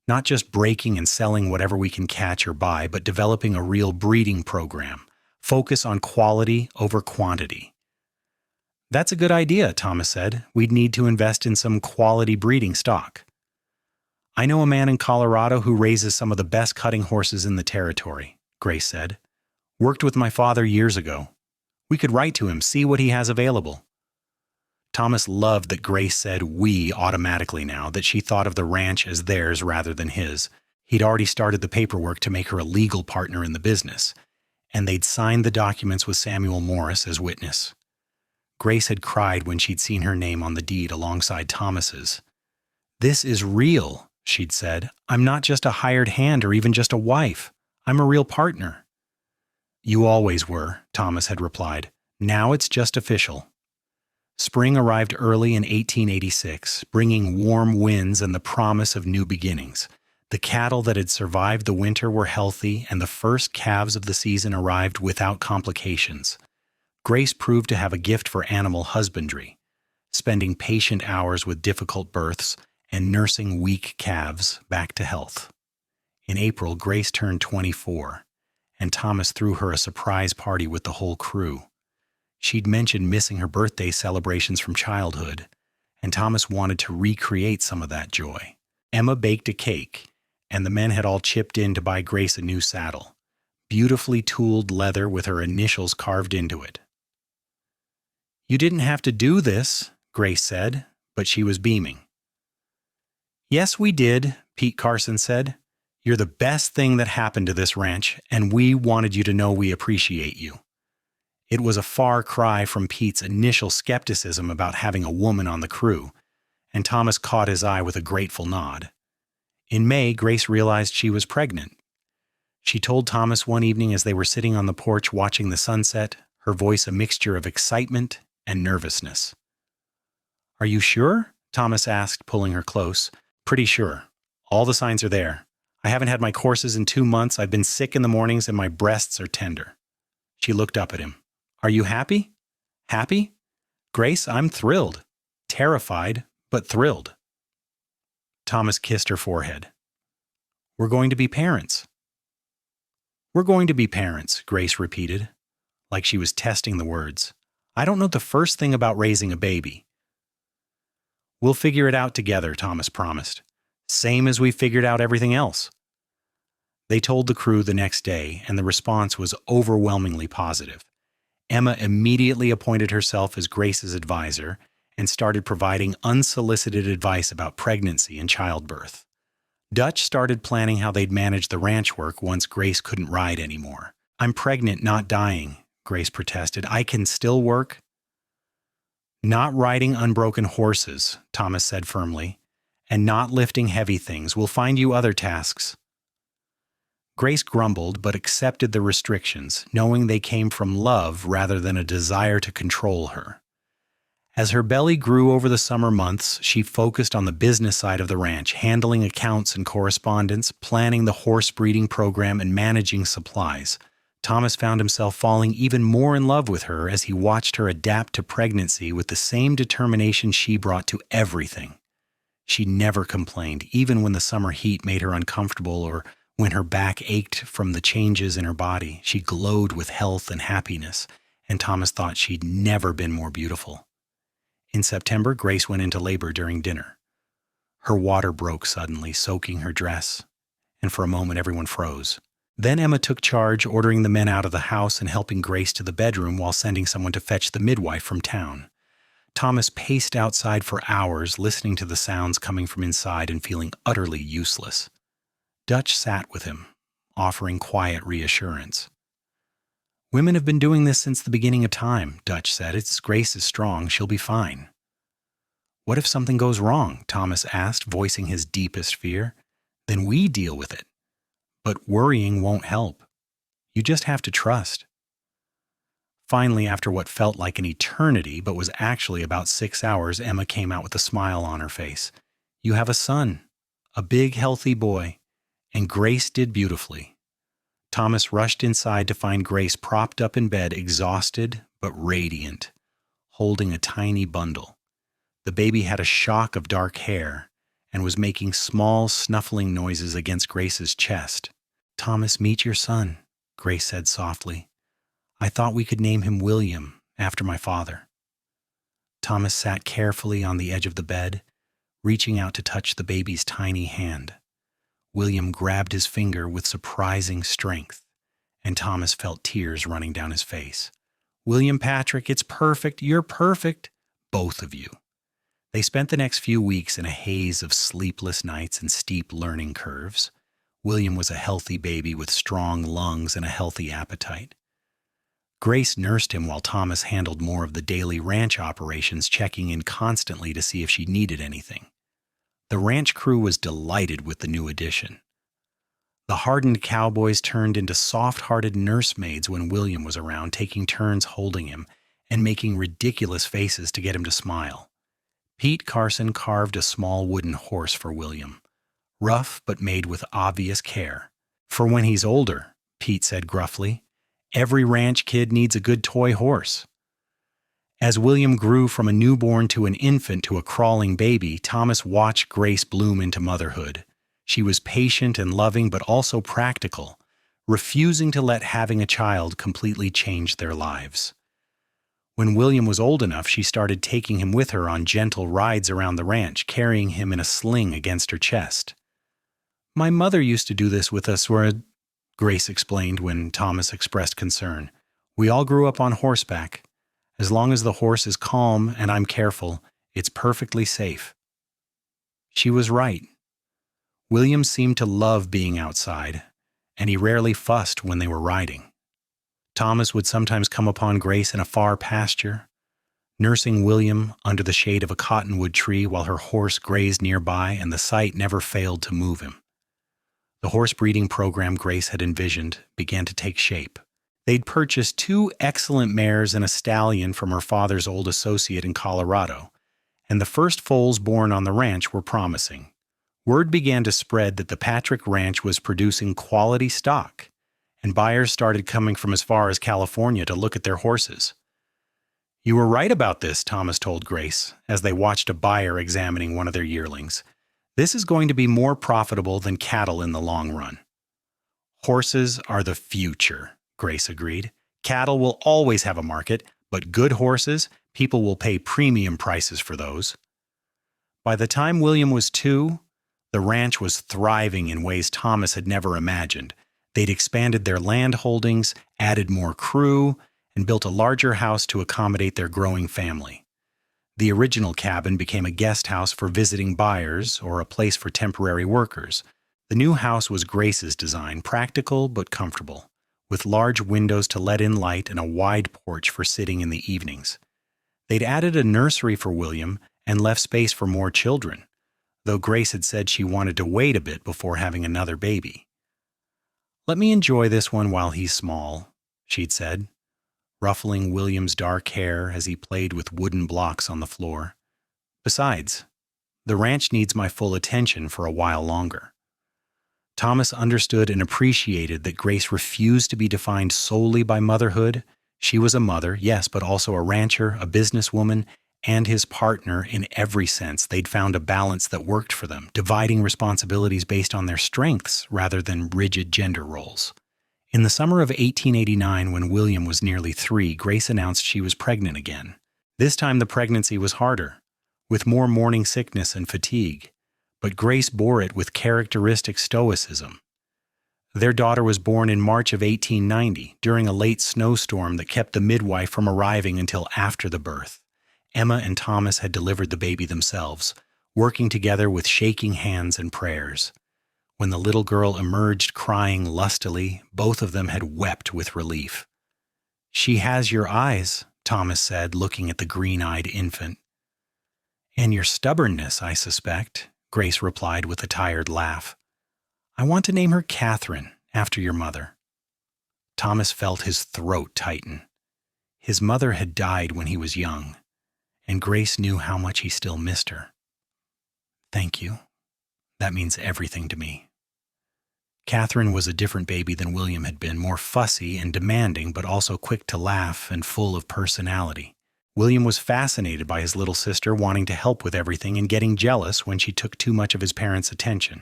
"Not just breaking and selling whatever we can catch or buy, but developing a real breeding program. Focus on quality over quantity." "That's a good idea," Thomas said. "We'd need to invest in some quality breeding stock." "I know a man in Colorado who raises some of the best cutting horses in the territory," Grace said. "Worked with my father years ago. We could write to him, see what he has available." Thomas loved that Grace said "we" automatically now, that she thought of the ranch as theirs rather than his. He'd already started the paperwork to make her a legal partner in the business, and they'd signed the documents with Samuel Morris as witness. Grace had cried when she'd seen her name on the deed alongside Thomas's. "This is real," she'd said. "I'm not just a hired hand or even just a wife. I'm a real partner." "You always were," Thomas had replied. "Now it's just official." Spring arrived early in 1886, bringing warm winds and the promise of new beginnings. The cattle that had survived the winter were healthy, and the first calves of the season arrived without complications. Grace proved to have a gift for animal husbandry, spending patient hours with difficult births and nursing weak calves back to health. In April, Grace turned 24, and Thomas threw her a surprise party with the whole crew. She'd mentioned missing her birthday celebrations from childhood, and Thomas wanted to recreate some of that joy. Emma baked a cake, and the men had all chipped in to buy Grace a new saddle, beautifully tooled leather with her initials carved into it. "You didn't have to do this," Grace said, but she was beaming. "Yes, we did," Pete Carson said. "You're the best thing that happened to this ranch, and we wanted you to know we appreciate you." It was a far cry from Pete's initial skepticism about having a woman on the crew, and Thomas caught his eye with a grateful nod. In May, Grace realized she was pregnant. She told Thomas one evening as they were sitting on the porch watching the sunset, her voice a mixture of excitement and nervousness. "Are you sure?" Thomas asked, pulling her close. "Pretty sure. All the signs are there. I haven't had my courses in 2 months. I've been sick in the mornings and my breasts are tender." She looked up at him. "Are you happy?" "Happy? Grace, I'm thrilled. Terrified, but thrilled." Thomas kissed her forehead. "We're going to be parents." "We're going to be parents," Grace repeated, like she was testing the words. "I don't know the first thing about raising a baby." "We'll figure it out together," Thomas promised. "Same as we figured out everything else." They told the crew the next day, and the response was overwhelmingly positive. Emma immediately appointed herself as Grace's advisor and started providing unsolicited advice about pregnancy and childbirth. Dutch started planning how they'd manage the ranch work once Grace couldn't ride anymore. "I'm pregnant, not dying," Grace protested. "I can still work." "Not riding unbroken horses," Thomas said firmly, "and not lifting heavy things. We'll find you other tasks." Grace grumbled but accepted the restrictions, knowing they came from love rather than a desire to control her. As her belly grew over the summer months, she focused on the business side of the ranch, handling accounts and correspondence, planning the horse breeding program, and managing supplies. Thomas found himself falling even more in love with her as he watched her adapt to pregnancy with the same determination she brought to everything. She never complained, even when the summer heat made her uncomfortable or when her back ached from the changes in her body. She glowed with health and happiness, and Thomas thought she'd never been more beautiful. In September, Grace went into labor during dinner. Her water broke suddenly, soaking her dress, and for a moment everyone froze. Then Emma took charge, ordering the men out of the house and helping Grace to the bedroom while sending someone to fetch the midwife from town. Thomas paced outside for hours, listening to the sounds coming from inside and feeling utterly useless. Dutch sat with him, offering quiet reassurance. "Women have been doing this since the beginning of time," Dutch said. "Grace is strong. She'll be fine." "What if something goes wrong?" Thomas asked, voicing his deepest fear. "Then we deal with it. But worrying won't help. You just have to trust." Finally, after what felt like an eternity but was actually about 6 hours, Emma came out with a smile on her face. "You have a son, a big, healthy boy." And Grace did beautifully. Thomas rushed inside to find Grace propped up in bed, exhausted but radiant, holding a tiny bundle. The baby had a shock of dark hair and was making small, snuffling noises against Grace's chest. "Thomas, meet your son," Grace said softly. "I thought we could name him William, after my father." Thomas sat carefully on the edge of the bed, reaching out to touch the baby's tiny hand. William grabbed his finger with surprising strength, and Thomas felt tears running down his face. "William Patrick, it's perfect. You're perfect. Both of you." They spent the next few weeks in a haze of sleepless nights and steep learning curves. William was a healthy baby with strong lungs and a healthy appetite. Grace nursed him while Thomas handled more of the daily ranch operations, checking in constantly to see if she needed anything. The ranch crew was delighted with the new addition. The hardened cowboys turned into soft-hearted nursemaids when William was around, taking turns holding him and making ridiculous faces to get him to smile. Pete Carson carved a small wooden horse for William, rough but made with obvious care. "For when he's older," Pete said gruffly. "Every ranch kid needs a good toy horse." As William grew from a newborn to an infant to a crawling baby, Thomas watched Grace bloom into motherhood. She was patient and loving, but also practical, refusing to let having a child completely change their lives. When William was old enough, she started taking him with her on gentle rides around the ranch, carrying him in a sling against her chest. "My mother used to do this with us," Grace explained when Thomas expressed concern. "We all grew up on horseback. As long as the horse is calm and I'm careful, it's perfectly safe." She was right. William seemed to love being outside, and he rarely fussed when they were riding. Thomas would sometimes come upon Grace in a far pasture, nursing William under the shade of a cottonwood tree while her horse grazed nearby, and the sight never failed to move him. The horse breeding program Grace had envisioned began to take shape. They'd purchased 2 excellent mares and a stallion from her father's old associate in Colorado, and the first foals born on the ranch were promising. Word began to spread that the Patrick Ranch was producing quality stock, and buyers started coming from as far as California to look at their horses. "You were right about this," Thomas told Grace, as they watched a buyer examining one of their yearlings. "This is going to be more profitable than cattle in the long run." "Horses are the future," Grace agreed. "Cattle will always have a market, but good horses, people will pay premium prices for those." By the time William was 2, the ranch was thriving in ways Thomas had never imagined. They'd expanded their land holdings, added more crew, and built a larger house to accommodate their growing family. The original cabin became a guest house for visiting buyers or a place for temporary workers. The new house was Grace's design, practical but comfortable, with large windows to let in light and a wide porch for sitting in the evenings. They'd added a nursery for William and left space for more children, though Grace had said she wanted to wait a bit before having another baby. "Let me enjoy this one while he's small," she'd said, ruffling William's dark hair as he played with wooden blocks on the floor. "Besides, the ranch needs my full attention for a while longer." Thomas understood and appreciated that Grace refused to be defined solely by motherhood. She was a mother, yes, but also a rancher, a businesswoman, and his partner in every sense. They'd found a balance that worked for them, dividing responsibilities based on their strengths rather than rigid gender roles. In the summer of 1889, when William was nearly 3, Grace announced she was pregnant again. This time the pregnancy was harder, with more morning sickness and fatigue, but Grace bore it with characteristic stoicism. Their daughter was born in March of 1890, during a late snowstorm that kept the midwife from arriving until after the birth. Emma and Thomas had delivered the baby themselves, working together with shaking hands and prayers. When the little girl emerged crying lustily, both of them had wept with relief. "She has your eyes," Thomas said, looking at the green-eyed infant. "And your stubbornness, I suspect," Grace replied with a tired laugh. "I want to name her Catherine, after your mother." Thomas felt his throat tighten. His mother had died when he was young, and Grace knew how much he still missed her. "Thank you. That means everything to me." Catherine was a different baby than William had been, more fussy and demanding, but also quick to laugh and full of personality. William was fascinated by his little sister, wanting to help with everything and getting jealous when she took too much of his parents' attention.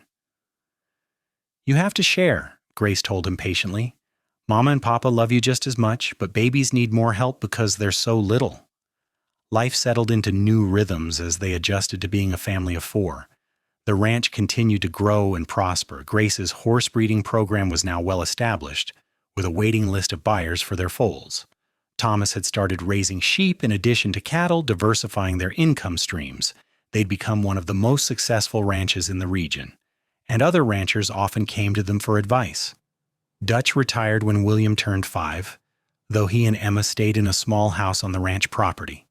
"You have to share," Grace told him patiently. "Mama and Papa love you just as much, but babies need more help because they're so little." Life settled into new rhythms as they adjusted to being a family of 4. The ranch continued to grow and prosper. Grace's horse breeding program was now well established, with a waiting list of buyers for their foals. Thomas had started raising sheep in addition to cattle, diversifying their income streams. They'd become one of the most successful ranches in the region, and other ranchers often came to them for advice. Dutch retired when William turned 5, though he and Emma stayed in a small house on the ranch property.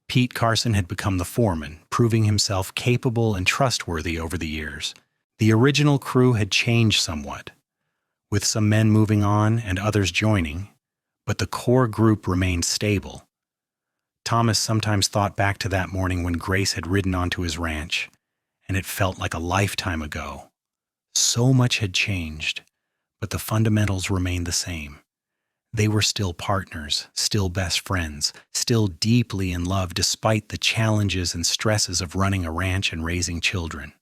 Pete Carson had become the foreman, proving himself capable and trustworthy over the years. The original crew had changed somewhat, with some men moving on and others joining, but the core group remained stable. Thomas sometimes thought back to that morning when Grace had ridden onto his ranch, and it felt like a lifetime ago. So much had changed, but the fundamentals remained the same. They were still partners, still best friends, still deeply in love despite the challenges and stresses of running a ranch and raising children.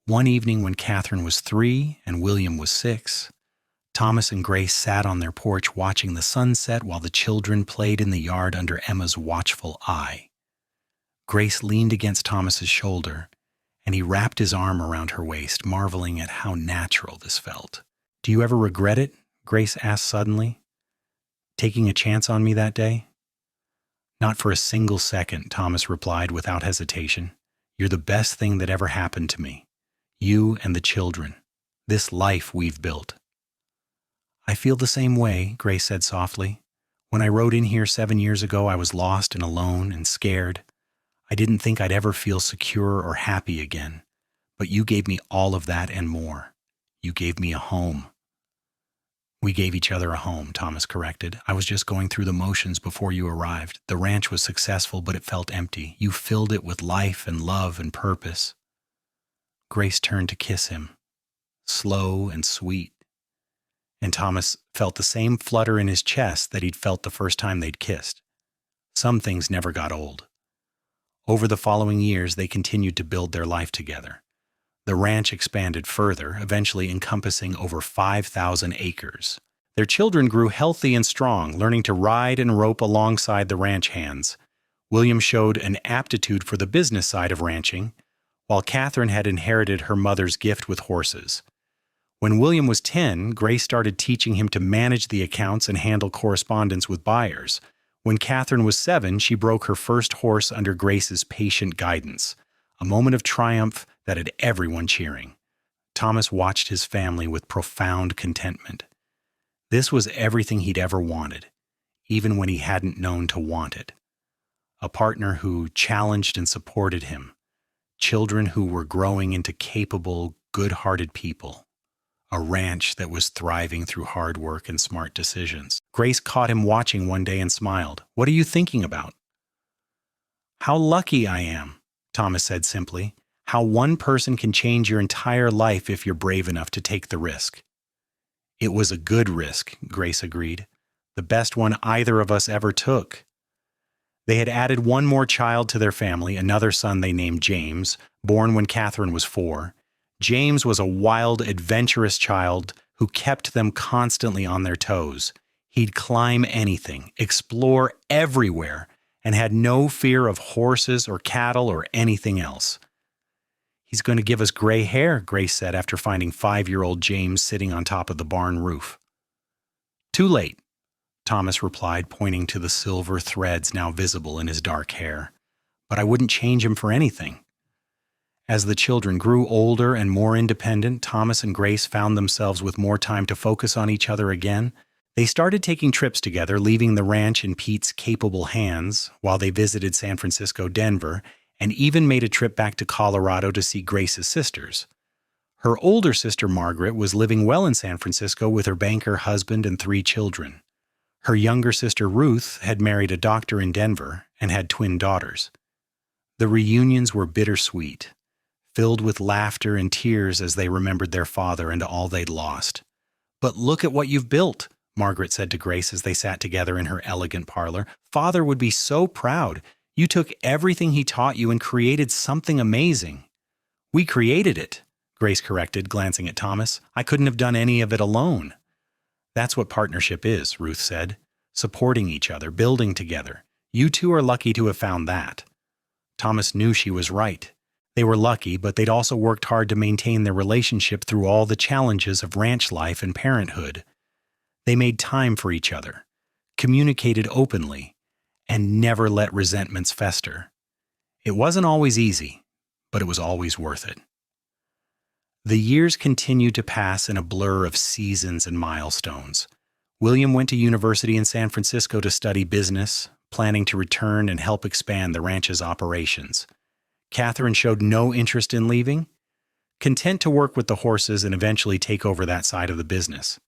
One evening when Catherine was 3 and William was 6, Thomas and Grace sat on their porch watching the sunset while the children played in the yard under Emma's watchful eye. Grace leaned against Thomas's shoulder, and he wrapped his arm around her waist, marveling at how natural this felt. "Do you ever regret it?" Grace asked suddenly. "Taking a chance on me that day?" "Not for a single second," Thomas replied without hesitation. "You're the best thing that ever happened to me. You and the children. This life we've built." "I feel the same way," Grace said softly. "When I rode in here 7 years ago, I was lost and alone and scared. I didn't think I'd ever feel secure or happy again. But you gave me all of that and more. You gave me a home." "We gave each other a home," Thomas corrected. "I was just going through the motions before you arrived. The ranch was successful, but it felt empty. You filled it with life and love and purpose." Grace turned to kiss him, slow and sweet, and Thomas felt the same flutter in his chest that he'd felt the first time they'd kissed. Some things never got old. Over the following years, they continued to build their life together. The ranch expanded further, eventually encompassing over 5,000 acres. Their children grew healthy and strong, learning to ride and rope alongside the ranch hands. William showed an aptitude for the business side of ranching, while Catherine had inherited her mother's gift with horses. When William was 10, Grace started teaching him to manage the accounts and handle correspondence with buyers. When Catherine was 7, she broke her first horse under Grace's patient guidance, a moment of triumph that had everyone cheering. Thomas watched his family with profound contentment. This was everything he'd ever wanted, even when he hadn't known to want it. A partner who challenged and supported him. Children who were growing into capable, good-hearted people. A ranch that was thriving through hard work and smart decisions. Grace caught him watching one day and smiled. "What are you thinking about?" "How lucky I am," Thomas said simply. "How one person can change your entire life if you're brave enough to take the risk." "It was a good risk," Grace agreed. "The best one either of us ever took." They had added one more child to their family, another son they named James, born when Catherine was 4. James was a wild, adventurous child who kept them constantly on their toes. He'd climb anything, explore everywhere, and had no fear of horses or cattle or anything else. "He's going to give us gray hair," Grace said after finding 5-year-old James sitting on top of the barn roof. "Too late," Thomas replied, pointing to the silver threads now visible in his dark hair. "But I wouldn't change him for anything." As the children grew older and more independent, Thomas and Grace found themselves with more time to focus on each other again. They started taking trips together, leaving the ranch in Pete's capable hands while they visited San Francisco, Denver, and even made a trip back to Colorado to see Grace's sisters. Her older sister, Margaret, was living well in San Francisco with her banker husband and 3 children. Her younger sister Ruth had married a doctor in Denver and had twin daughters. The reunions were bittersweet, filled with laughter and tears as they remembered their father and all they'd lost. "But look at what you've built," Margaret said to Grace as they sat together in her elegant parlor. "Father would be so proud. You took everything he taught you and created something amazing." "We created it," Grace corrected, glancing at Thomas. "I couldn't have done any of it alone." "That's what partnership is," Ruth said. "Supporting each other, building together. You two are lucky to have found that." Thomas knew she was right. They were lucky, but they'd also worked hard to maintain their relationship through all the challenges of ranch life and parenthood. They made time for each other, communicated openly, and never let resentments fester. It wasn't always easy, but it was always worth it. The years continued to pass in a blur of seasons and milestones. William went to university in San Francisco to study business, planning to return and help expand the ranch's operations. Catherine showed no interest in leaving, content to work with the horses and eventually take over that side of the business.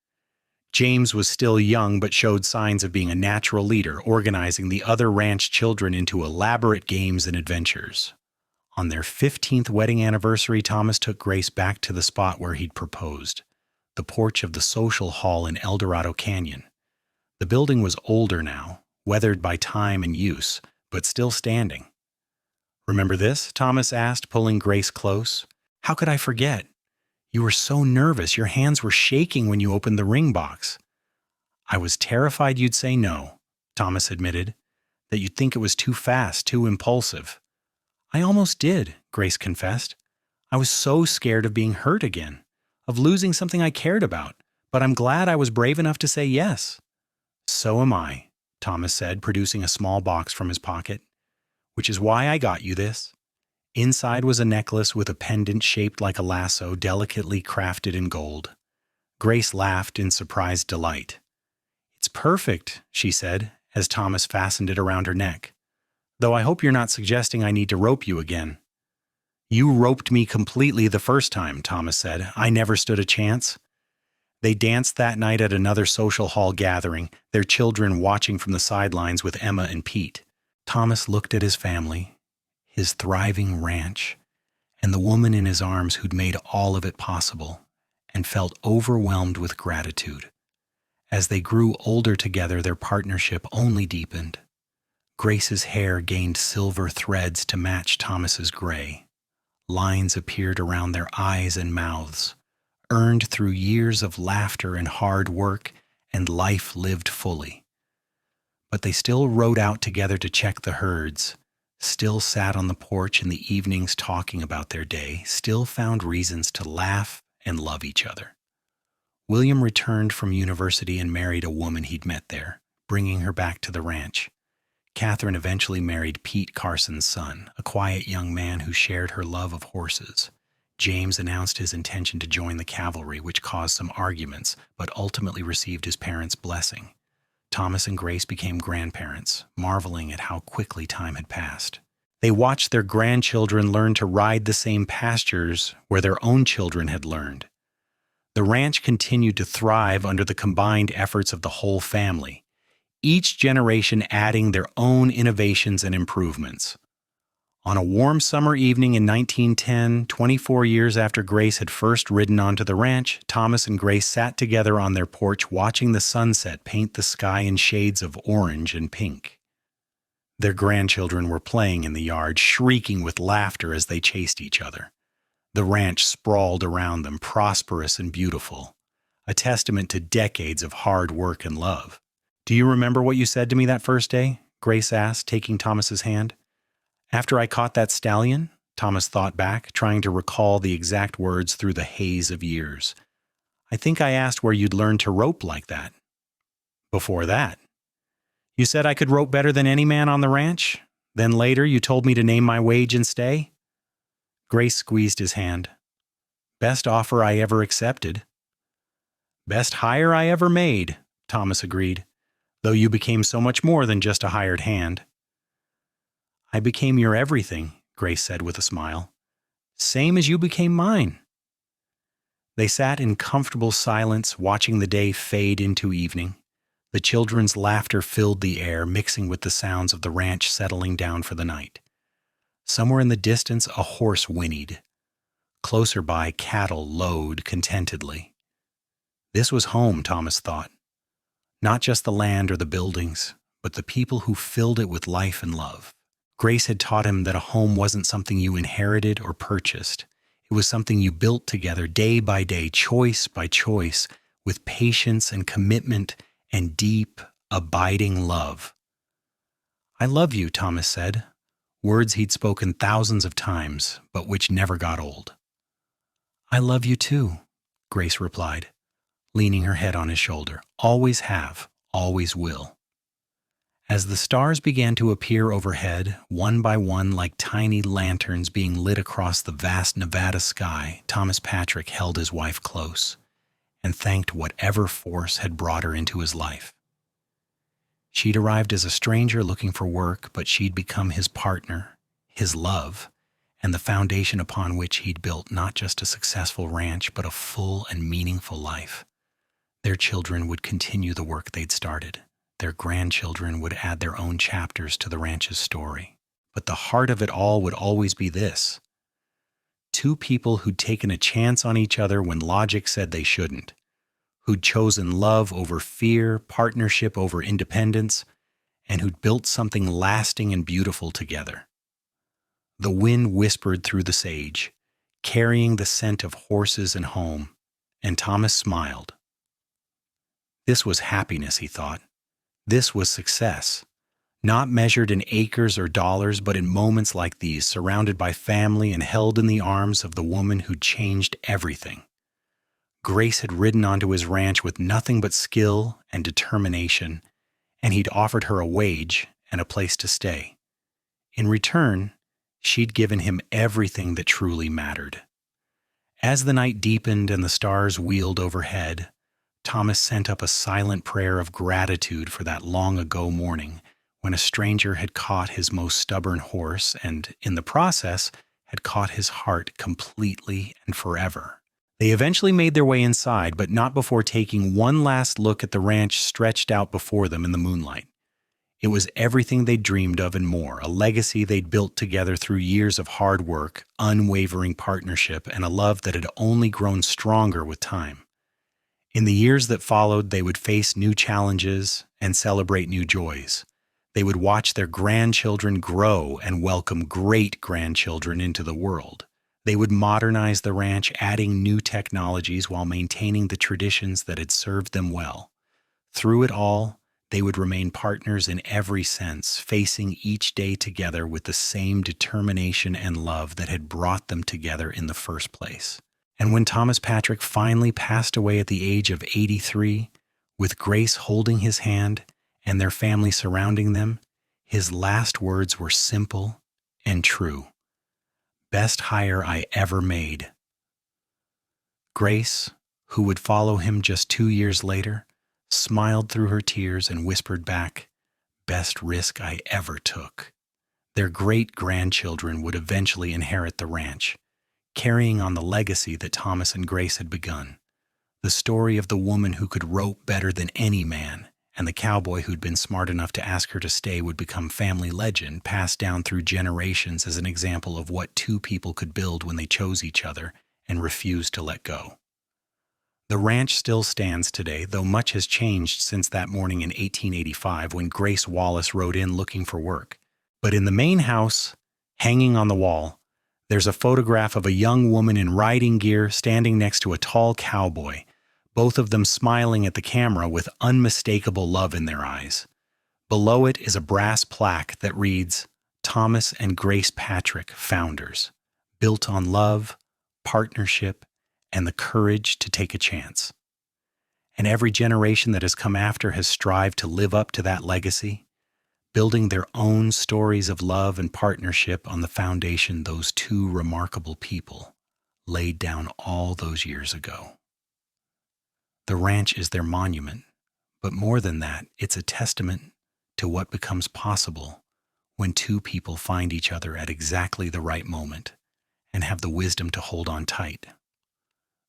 James was still young but showed signs of being a natural leader, organizing the other ranch children into elaborate games and adventures. On their 15th wedding anniversary, Thomas took Grace back to the spot where he'd proposed, the porch of the social hall in El Dorado Canyon. The building was older now, weathered by time and use, but still standing. "Remember this?" Thomas asked, pulling Grace close. "How could I forget? You were so nervous. Your hands were shaking when you opened the ring box." "I was terrified you'd say no," Thomas admitted, "that you'd think it was too fast, too impulsive." "I almost did," Grace confessed. "I was so scared of being hurt again, of losing something I cared about, but I'm glad I was brave enough to say yes." "So am I," Thomas said, producing a small box from his pocket. "Which is why I got you this." Inside was a necklace with a pendant shaped like a lasso, delicately crafted in gold. Grace laughed in surprised delight. "It's perfect," she said, as Thomas fastened it around her neck. "Though I hope you're not suggesting I need to rope you again." "You roped me completely the first time," Thomas said. "I never stood a chance." They danced that night at another social hall gathering, their children watching from the sidelines with Emma and Pete. Thomas looked at his family, his thriving ranch, and the woman in his arms who'd made all of it possible, and felt overwhelmed with gratitude. As they grew older together, their partnership only deepened. Grace's hair gained silver threads to match Thomas's gray. Lines appeared around their eyes and mouths, earned through years of laughter and hard work and life lived fully. But they still rode out together to check the herds, still sat on the porch in the evenings talking about their day, still found reasons to laugh and love each other. William returned from university and married a woman he'd met there, bringing her back to the ranch. Catherine eventually married Pete Carson's son, a quiet young man who shared her love of horses. James announced his intention to join the cavalry, which caused some arguments, but ultimately received his parents' blessing. Thomas and Grace became grandparents, marveling at how quickly time had passed. They watched their grandchildren learn to ride the same pastures where their own children had learned. The ranch continued to thrive under the combined efforts of the whole family, each generation adding their own innovations and improvements. On a warm summer evening in 1910, 24 years after Grace had first ridden onto the ranch, Thomas and Grace sat together on their porch watching the sunset paint the sky in shades of orange and pink. Their grandchildren were playing in the yard, shrieking with laughter as they chased each other. The ranch sprawled around them, prosperous and beautiful, a testament to decades of hard work and love. "Do you remember what you said to me that first day?" Grace asked, taking Thomas's hand. "After I caught that stallion?" Thomas thought back, trying to recall the exact words through the haze of years. "I think I asked where you'd learned to rope like that." "Before that?" "You said I could rope better than any man on the ranch? Then later you told me to name my wage and stay?" Grace squeezed his hand. "Best offer I ever accepted." "Best hire I ever made," Thomas agreed, "though you became so much more than just a hired hand." "I became your everything," Grace said with a smile. "Same as you became mine." They sat in comfortable silence, watching the day fade into evening. The children's laughter filled the air, mixing with the sounds of the ranch settling down for the night. Somewhere in the distance, a horse whinnied. Closer by, cattle lowed contentedly. This was home, Thomas thought. Not just the land or the buildings, but the people who filled it with life and love. Grace had taught him that a home wasn't something you inherited or purchased. It was something you built together day by day, choice by choice, with patience and commitment and deep, abiding love. "I love you," Thomas said, words he'd spoken thousands of times, but which never got old. "I love you too," Grace replied, leaning her head on his shoulder. "Always have, always will." As the stars began to appear overhead, one by one like tiny lanterns being lit across the vast Nevada sky, Thomas Patrick held his wife close and thanked whatever force had brought her into his life. She'd arrived as a stranger looking for work, but she'd become his partner, his love, and the foundation upon which he'd built not just a successful ranch, but a full and meaningful life. Their children would continue the work they'd started. Their grandchildren would add their own chapters to the ranch's story. But the heart of it all would always be this: two people who'd taken a chance on each other when logic said they shouldn't, who'd chosen love over fear, partnership over independence, and who'd built something lasting and beautiful together. The wind whispered through the sage, carrying the scent of horses and home, and Thomas smiled. This was happiness, he thought. This was success, not measured in acres or dollars, but in moments like these, surrounded by family and held in the arms of the woman who'd changed everything. Grace had ridden onto his ranch with nothing but skill and determination, and he'd offered her a wage and a place to stay. In return, she'd given him everything that truly mattered. As the night deepened and the stars wheeled overhead, Thomas sent up a silent prayer of gratitude for that long-ago morning when a stranger had caught his most stubborn horse and, in the process, had caught his heart completely and forever. They eventually made their way inside, but not before taking one last look at the ranch stretched out before them in the moonlight. It was everything they'd dreamed of and more, a legacy they'd built together through years of hard work, unwavering partnership, and a love that had only grown stronger with time. In the years that followed, they would face new challenges and celebrate new joys. They would watch their grandchildren grow and welcome great-grandchildren into the world. They would modernize the ranch, adding new technologies while maintaining the traditions that had served them well. Through it all, they would remain partners in every sense, facing each day together with the same determination and love that had brought them together in the first place. And when Thomas Patrick finally passed away at the age of 83, with Grace holding his hand and their family surrounding them, his last words were simple and true. "Best hire I ever made." Grace, who would follow him just 2 years later, smiled through her tears and whispered back, "Best risk I ever took." Their great-grandchildren would eventually inherit the ranch, carrying on the legacy that Thomas and Grace had begun. The story of the woman who could rope better than any man, and the cowboy who'd been smart enough to ask her to stay would become family legend, passed down through generations as an example of what two people could build when they chose each other and refused to let go. The ranch still stands today, though much has changed since that morning in 1885 when Grace Wallace rode in looking for work. But in the main house, hanging on the wall, there's a photograph of a young woman in riding gear standing next to a tall cowboy, both of them smiling at the camera with unmistakable love in their eyes. Below it is a brass plaque that reads, "Thomas and Grace Patrick, Founders, built on love, partnership, and the courage to take a chance." And every generation that has come after has strived to live up to that legacy, building their own stories of love and partnership on the foundation those two remarkable people laid down all those years ago. The ranch is their monument, but more than that, it's a testament to what becomes possible when two people find each other at exactly the right moment and have the wisdom to hold on tight.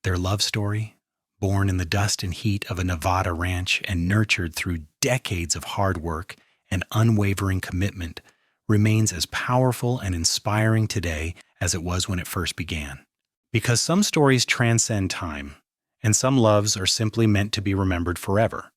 Their love story, born in the dust and heat of a Nevada ranch and nurtured through decades of hard work and unwavering commitment, remains as powerful and inspiring today as it was when it first began. Because some stories transcend time, and some loves are simply meant to be remembered forever.